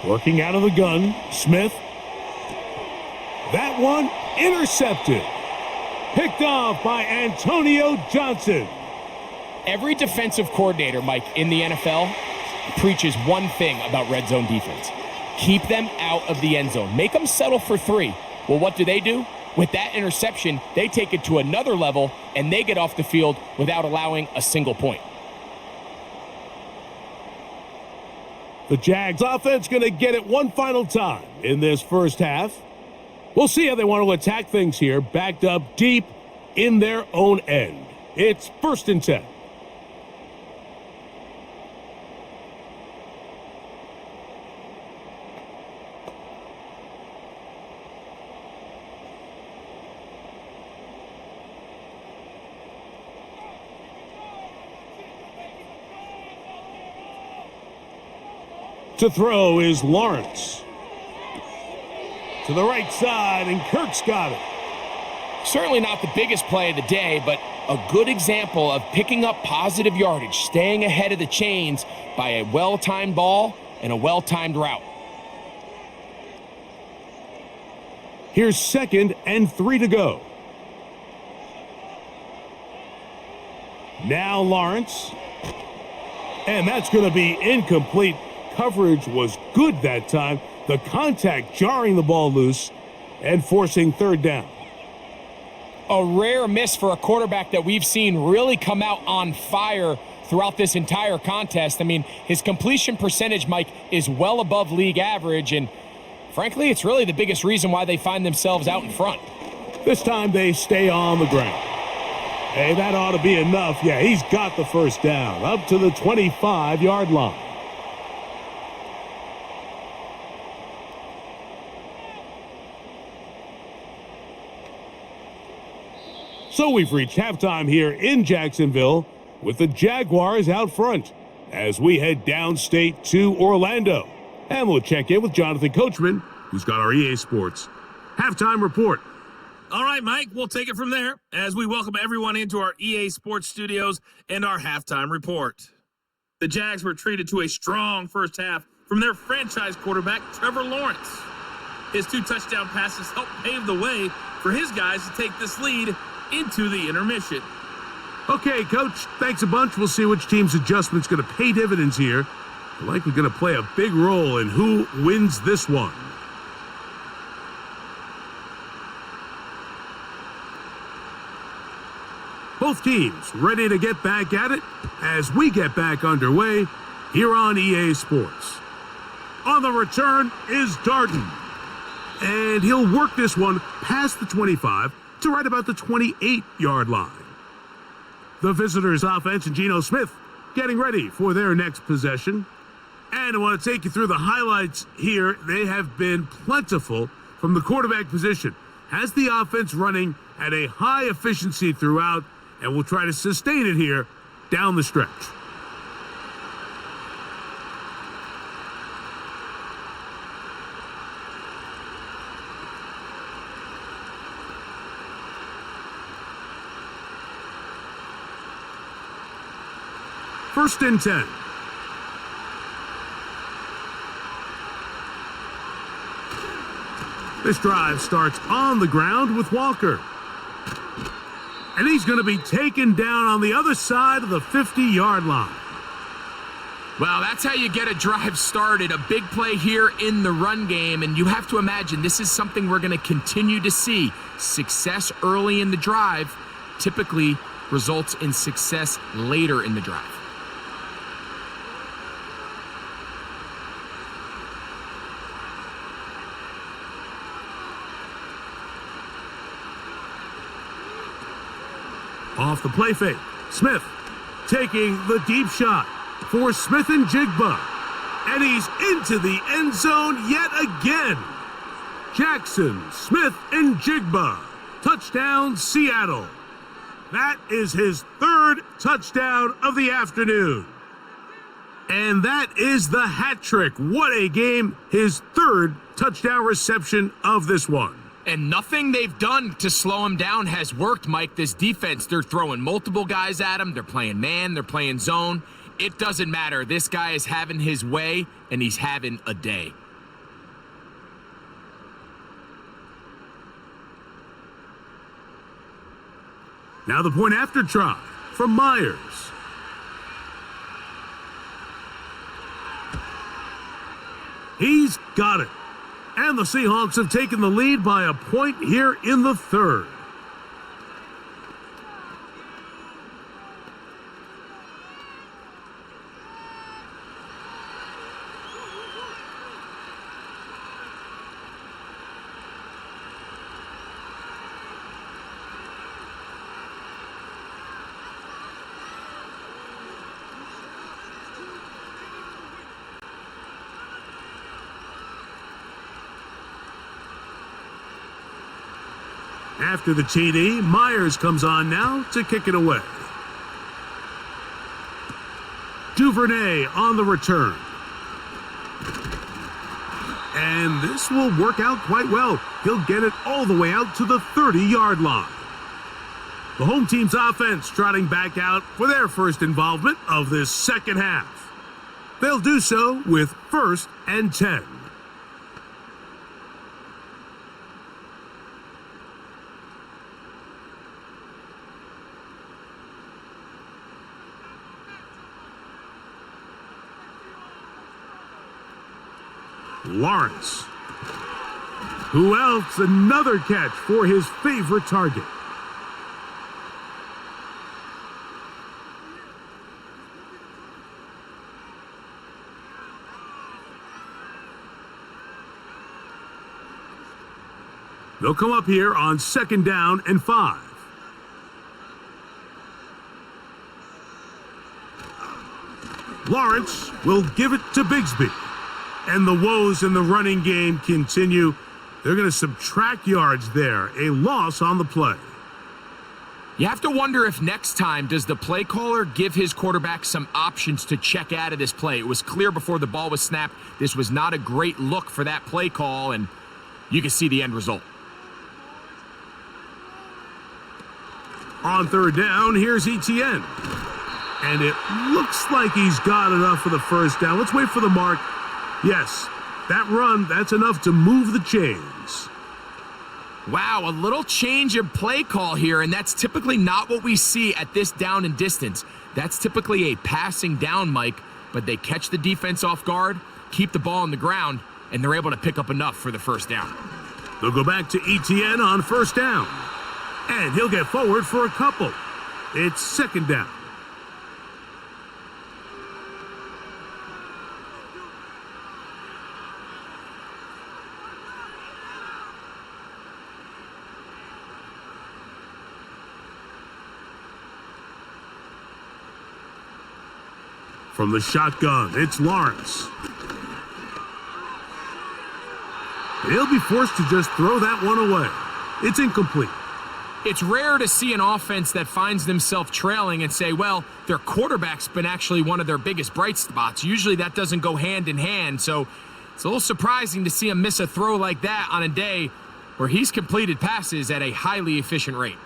Working out of the gun, Smith. That one intercepted. Picked off by Antonio Johnson. Every defensive coordinator, Mike, in the NFL preaches one thing about red zone defense. Keep them out of the end zone. Make them settle for 3. Well, what do? With that interception, they take it to another level, and they get off the field without allowing a single point. The Jags offense going to get it one final time in this first half. We'll see how they want to attack things here, backed up deep in their own end. It's 1st and 10. To throw is Lawrence. To the right side, and Kirk's got it. Certainly not the biggest play of the day, but a good example of picking up positive yardage, staying ahead of the chains by a well-timed ball and a well-timed route. Here's 2nd and 3 to go. Now Lawrence. And that's going to be incomplete. Coverage was good that time. The contact jarring the ball loose and forcing 3rd down. A rare miss for a quarterback that we've seen really come out on fire throughout this entire contest. I mean, his completion percentage, Mike, is well above league average, and frankly, it's really the biggest reason why they find themselves out in front. This time they stay on the ground. Hey, that ought to be enough. Yeah, he's got the 1st down up to the 25-yard line. So we've reached halftime here in Jacksonville with the Jaguars out front as we head downstate to Orlando. And we'll check in with Jonathan Coachman, who's got our EA Sports halftime report. All right, Mike, we'll take it from there as we welcome everyone into our EA Sports studios and our halftime report. The Jags were treated to a strong first half from their franchise quarterback, Trevor Lawrence. His 2 touchdown passes helped pave the way for his guys to take this lead into the intermission. Okay, Coach, thanks a bunch. We'll see which team's adjustment's going to pay dividends here. We're likely going to play a big role in who wins this one. Both teams ready to get back at it as we get back underway here on EA Sports. On the return is Darden. And he'll work this one past the 25 to right about the 28-yard line. The visitors' offense and Geno Smith getting ready for their next possession. And I want to take you through the highlights here. They have been plentiful from the quarterback position. Has the offense running at a high efficiency throughout, and we'll try to sustain it here down the stretch. First and 10. This drive starts on the ground with Walker. And he's going to be taken down on the other side of the 50-yard line. Well, that's how you get a drive started. A big play here in the run game, and you have to imagine this is something we're going to continue to see. Success early in the drive typically results in success later in the drive. Off the play fake, Smith taking the deep shot for Smith and Jigba. And he's into the end zone yet again. Jackson, Smith, and Jigba. Touchdown, Seattle. That is his 3rd touchdown of the afternoon. And that is the hat trick. What a game. His 3rd touchdown reception of this one. And nothing they've done to slow him down has worked, Mike. This defense, they're throwing multiple guys at him. They're playing man. They're playing zone. It doesn't matter. This guy is having his way, and he's having a day. Now the point after try from Myers. He's got it. And the Seahawks have taken the lead by a point here in the third. After the TD, Myers comes on now to kick it away. Duvernay on the return. And this will work out quite well. He'll get it all the way out to the 30-yard line. The home team's offense trotting back out for their first involvement of this second half. They'll do so with 1st and 10. Lawrence. Who else? Another catch for his favorite target. They'll come up here on 2nd down and 5. Lawrence will give it to Bigsby. And the woes in the running game continue. They're going to subtract yards there. A loss on the play. You have to wonder if next time, does the play caller give his quarterback some options to check out of this play? It was clear before the ball was snapped. This was not a great look for that play call, and you can see the end result. On 3rd down, here's ETN. And it looks like he's got enough for the 1st down. Let's wait for the mark. Yes, that run, that's enough to move the chains. Wow, a little change of play call here, and that's typically not what we see at this down and distance. That's typically a passing down, Mike, but they catch the defense off guard, keep the ball on the ground, and they're able to pick up enough for the 1st down. They'll go back to ETN on 1st down. And he'll get forward for a couple. It's 2nd down. From the shotgun, it's Lawrence. He'll be forced to just throw that one away. It's incomplete. It's rare to see an offense that finds themselves trailing and say, well, their quarterback's been actually one of their biggest bright spots. Usually that doesn't go hand in hand, so it's a little surprising to see him miss a throw like that on a day where he's completed passes at a highly efficient rate.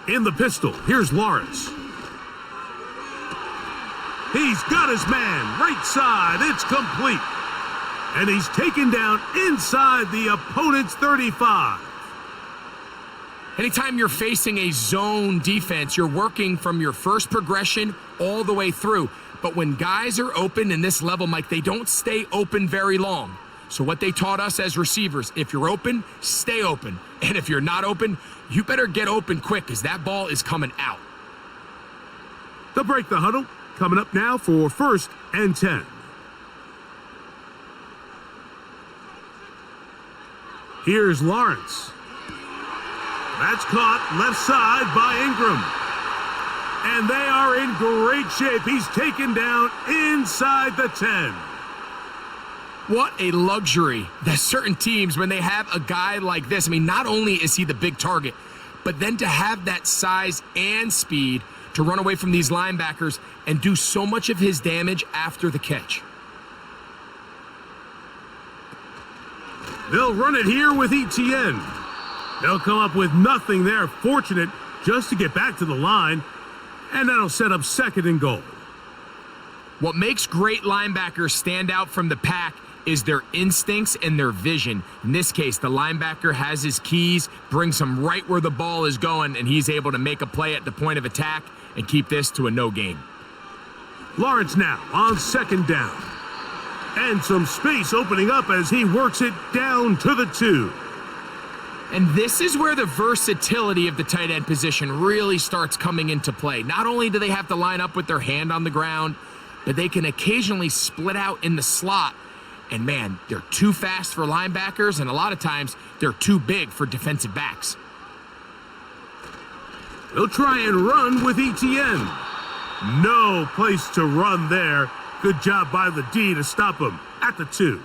In the pistol, here's Lawrence. He's got his man, right side, it's complete. And he's taken down inside the opponent's 35. Anytime you're facing a zone defense, you're working from your first progression all the way through. But when guys are open in this level, Mike, they don't stay open very long. So what they taught us as receivers, if you're open, stay open. And if you're not open, you better get open quick because that ball is coming out. They'll break the huddle. Coming up now for 1st and 10. Here's Lawrence. That's caught left side by Ingram. And they are in great shape. He's taken down inside the 10. What a luxury that certain teams, when they have a guy like this, I mean, not only is he the big target, but then to have that size and speed to run away from these linebackers and do so much of his damage after the catch. They'll run it here with ETN. They'll come up with nothing there. Fortunate just to get back to the line. And that'll set up 2nd and goal. What makes great linebackers stand out from the pack is their instincts and their vision. In this case, the linebacker has his keys, brings him right where the ball is going, and he's able to make a play at the point of attack and keep this to a no gain. Lawrence now on second down. And some space opening up as he works it down to the 2. And this is where the versatility of the tight end position really starts coming into play. Not only do they have to line up with their hand on the ground, but they can occasionally split out in the slot. And man, they're too fast for linebackers, and a lot of times they're too big for defensive backs. They'll try and run with ETN. No place to run there. Good job by the D to stop him at the 2.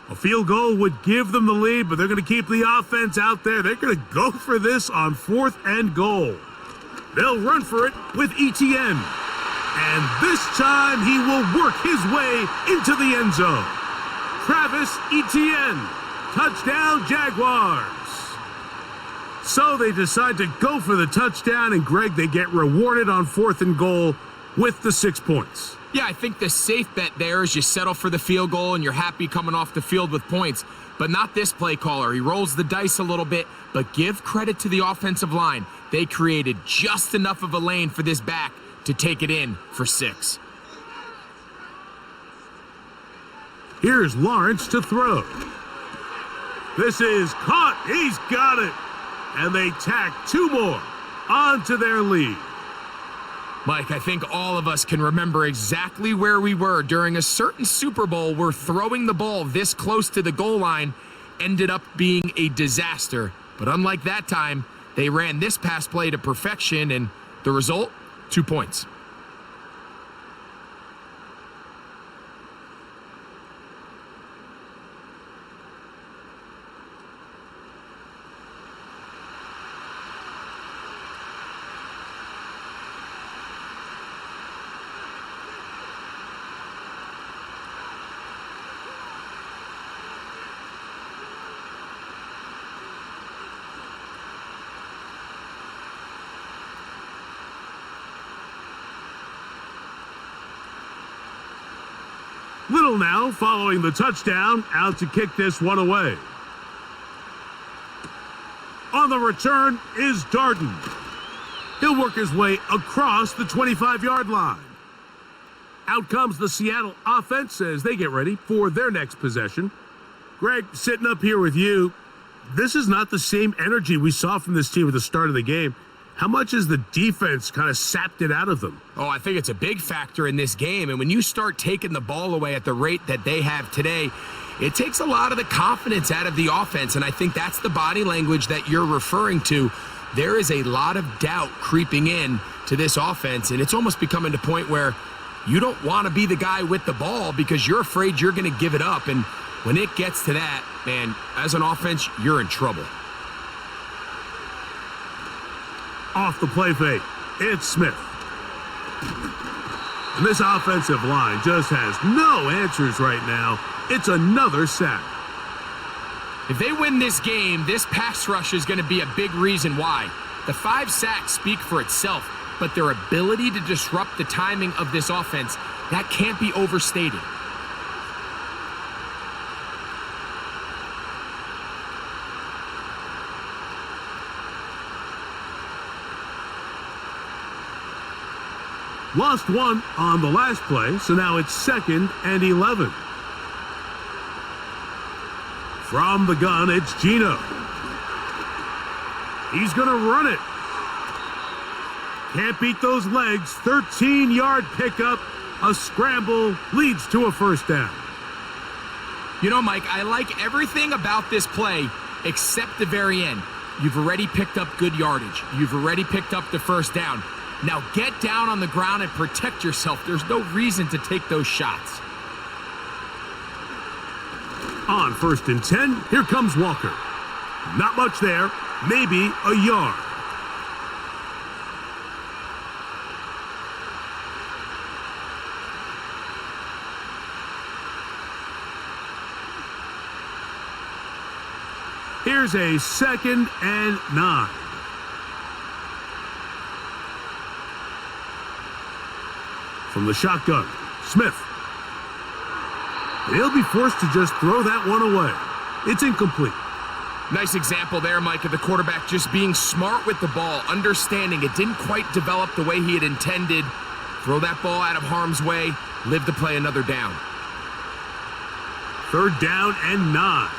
A field goal would give them the lead, but they're going to keep the offense out there. They're going to go for this on 4th and goal. They'll run for it with ETN. And this time he will work his way into the end zone. Travis Etienne, touchdown Jaguars. So they decide to go for the touchdown, and Greg, they get rewarded on 4th and goal with the 6 points. Yeah, I think the safe bet there is you settle for the field goal and you're happy coming off the field with points. But not this play caller. He rolls the dice a little bit, but give credit to the offensive line. They created just enough of a lane for this back to take it in for 6. Here's Lawrence to throw. This is caught. He's got it. And they tack 2 more onto their lead. Mike, I think all of us can remember exactly where we were during a certain Super Bowl where throwing the ball this close to the goal line ended up being a disaster. But unlike that time, they ran this pass play to perfection, and the result, 2 points. Little now following the touchdown, out to kick this one away. On the return is Darden. He'll work his way across the 25-yard line. Out comes the Seattle offense as they get ready for their next possession. Greg, sitting up here with you, this is not the same energy we saw from this team at the start of the game. How much has the defense kind of sapped it out of them? Oh, I think it's a big factor in this game. And when you start taking the ball away at the rate that they have today, it takes a lot of the confidence out of the offense. And I think that's the body language that you're referring to. There is a lot of doubt creeping in to this offense. And it's almost becoming to the point where you don't want to be the guy with the ball because you're afraid you're going to give it up. And when it gets to that, man, as an offense, you're in trouble. Off the play fake, it's Smith. And this offensive line just has no answers right now. It's another sack. If they win this game, this pass rush is going to be a big reason why. The 5 sacks speak for itself, but their ability to disrupt the timing of this offense, that can't be overstated. Lost one on the last play, so now it's 2nd and 11. From the gun, it's Gino. He's going to run it. Can't beat those legs. 13-yard pickup. A scramble leads to a first down. You know, Mike, I like everything about this play except the very end. You've already picked up good yardage. You've already picked up the first down. Now get down on the ground and protect yourself. There's no reason to take those shots. On 1st and 10, here comes Walker. Not much there, maybe a yard. Here's a 2nd and 9. From the shotgun, Smith. And he'll be forced to just throw that one away. It's incomplete. Nice example there, Mike, of the quarterback just being smart with the ball, understanding it didn't quite develop the way he had intended. Throw that ball out of harm's way, live to play another down. 3rd down and 9.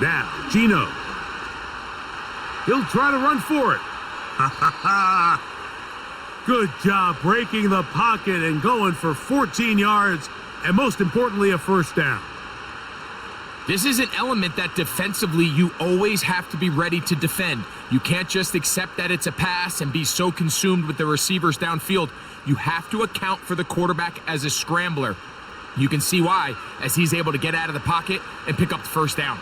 Now, Gino. He'll try to run for it. Ha ha ha! Good job breaking the pocket and going for 14 yards, and most importantly, a 1st down. This is an element that defensively you always have to be ready to defend. You can't just accept that it's a pass and be so consumed with the receivers downfield. You have to account for the quarterback as a scrambler. You can see why, as he's able to get out of the pocket and pick up the 1st down.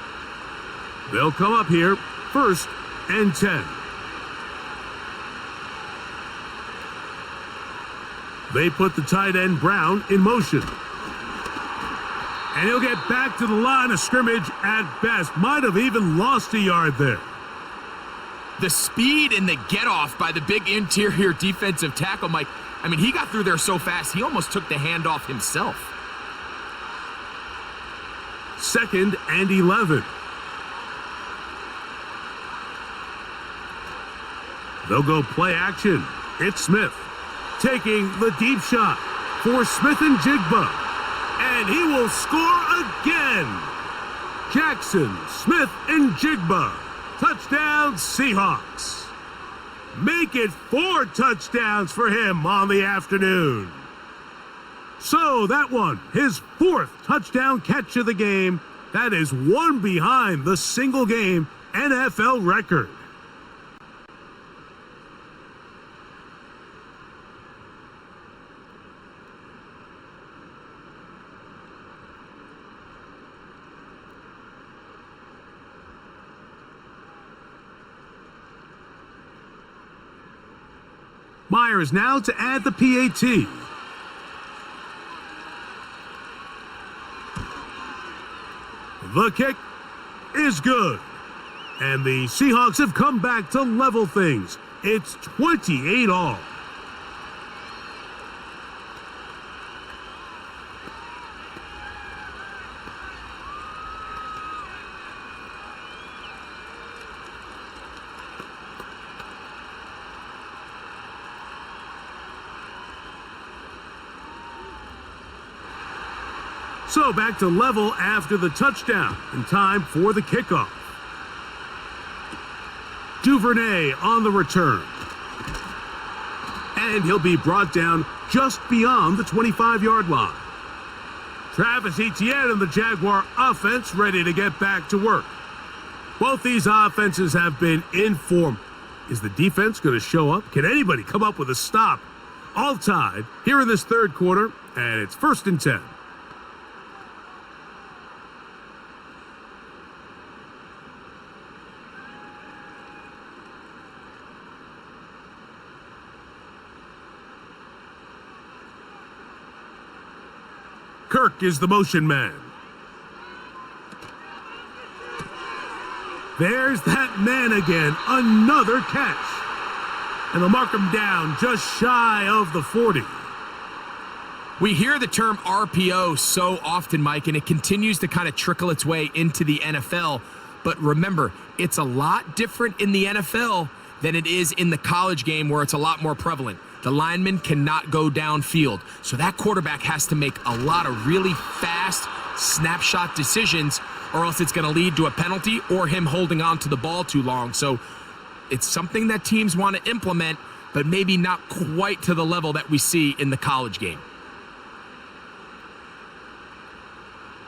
They'll come up here, 1st and 10. They put the tight end Brown in motion. And he'll get back to the line of scrimmage at best. Might have even lost a yard there. The speed and the get-off by the big interior defensive tackle, Mike. I mean, he got through there so fast, he almost took the handoff himself. 2nd and 11. They'll go play action. It's Smith taking the deep shot for Smith and Jigba. And he will score again. Jackson, Smith, and Jigba. Touchdown, Seahawks. Make it 4 touchdowns for him on the afternoon. So that one, his 4th touchdown catch of the game. That is 1 behind the single game NFL record. Myers now to add the PAT. The kick is good. And the Seahawks have come back to level things. It's 28 all. So back to level after the touchdown, and time for the kickoff. Duvernay on the return. And he'll be brought down just beyond the 25-yard line. Travis Etienne and the Jaguar offense ready to get back to work. Both these offenses have been in form. Is the defense going to show up? Can anybody come up with a stop? All tied here in this 3rd quarter, and it's 1st and 10. Kirk is the motion man. There's that man again. Another catch. And they'll mark him down just shy of the 40. We hear the term RPO so often, Mike, and it continues to kind of trickle its way into the NFL. But remember, it's a lot different in the NFL than it is in the college game where it's a lot more prevalent. The lineman cannot go downfield. So that quarterback has to make a lot of really fast snapshot decisions, or else it's going to lead to a penalty or him holding on to the ball too long. So it's something that teams want to implement, but maybe not quite to the level that we see in the college game.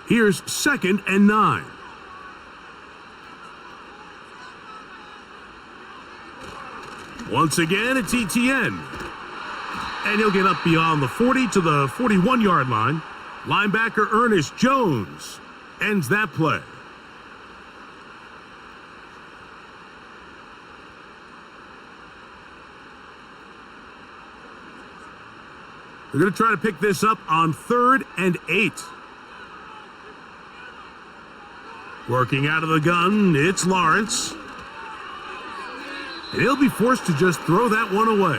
Here's 2nd and 9. Once again, it's Etienne. And he'll get up beyond the 40 to the 41-yard line. Linebacker Ernest Jones ends that play. They're going to try to pick this up on 3rd and 8. Working out of the gun, it's Lawrence. and he'll be forced to just throw that one away.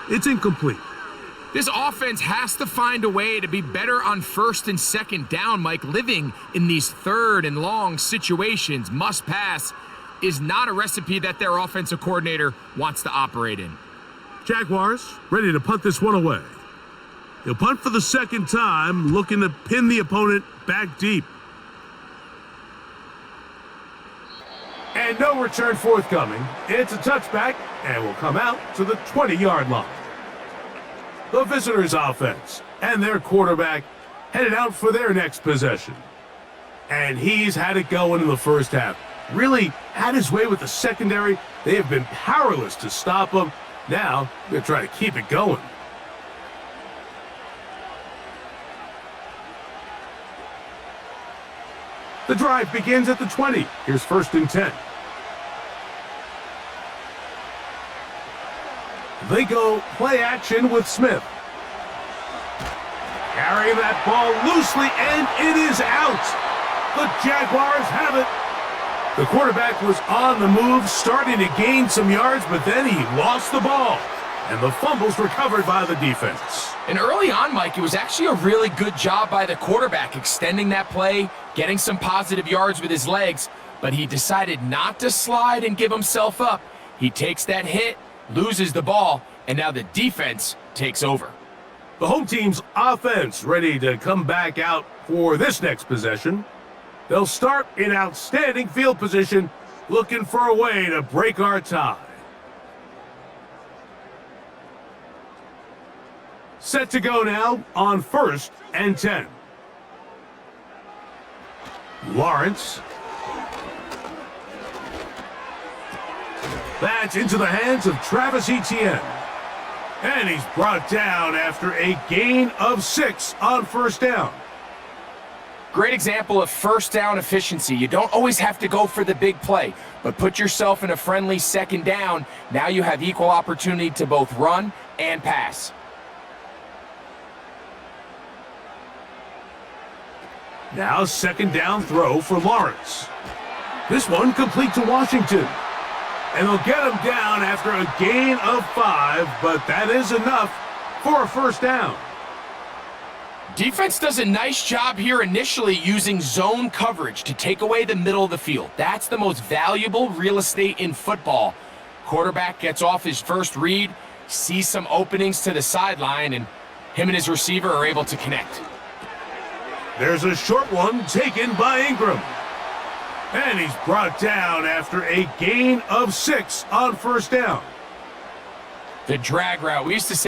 It's incomplete. This offense has to find a way to be better on first and second down, Mike. Living in these third and long situations, must pass, is not a recipe that their offensive coordinator wants to operate in. Jaguars ready to punt this one away. He'll punt for the second time, looking to pin the opponent back deep. And no return forthcoming. It's a touchback and will come out to the 20-yard line. The visitors' offense and their quarterback headed out for their next possession. And he's had it going in the first half. Really had his way with the secondary. They have been powerless to stop him. Now they're trying to keep it going. The drive begins at the 20. Here's 1st and 10. They go play action with Smith. Carrying that ball loosely, and it is out. The Jaguars have it. The quarterback was on the move, starting to gain some yards, but then he lost the ball. And the fumble's recovered by the defense. And early on, Mike, it was actually a really good job by the quarterback, extending that play, getting some positive yards with his legs, but he decided not to slide and give himself up. He takes that hit, loses the ball, and now the defense takes over. The home team's offense ready to come back out for this next possession. They'll start in outstanding field position, looking for a way to break our tie. Set to go now on 1st and 10. Lawrence. That's into the hands of Travis Etienne. And he's brought down after a gain of 6 on 1st down. Great example of first down efficiency. You don't always have to go for the big play, but put yourself in a friendly 2nd down. Now you have equal opportunity to both run and pass. Now 2nd down throw for Lawrence. This one complete to Washington. And they'll get him down after a gain of 5, but that is enough for a 1st down. Defense does a nice job here initially using zone coverage to take away the middle of the field. That's the most valuable real estate in football. Quarterback gets off his first read, sees some openings to the sideline, and him and his receiver are able to connect. There's a short one taken by Ingram. And he's brought down after a gain of 6 on 1st down. The drag route. We used to say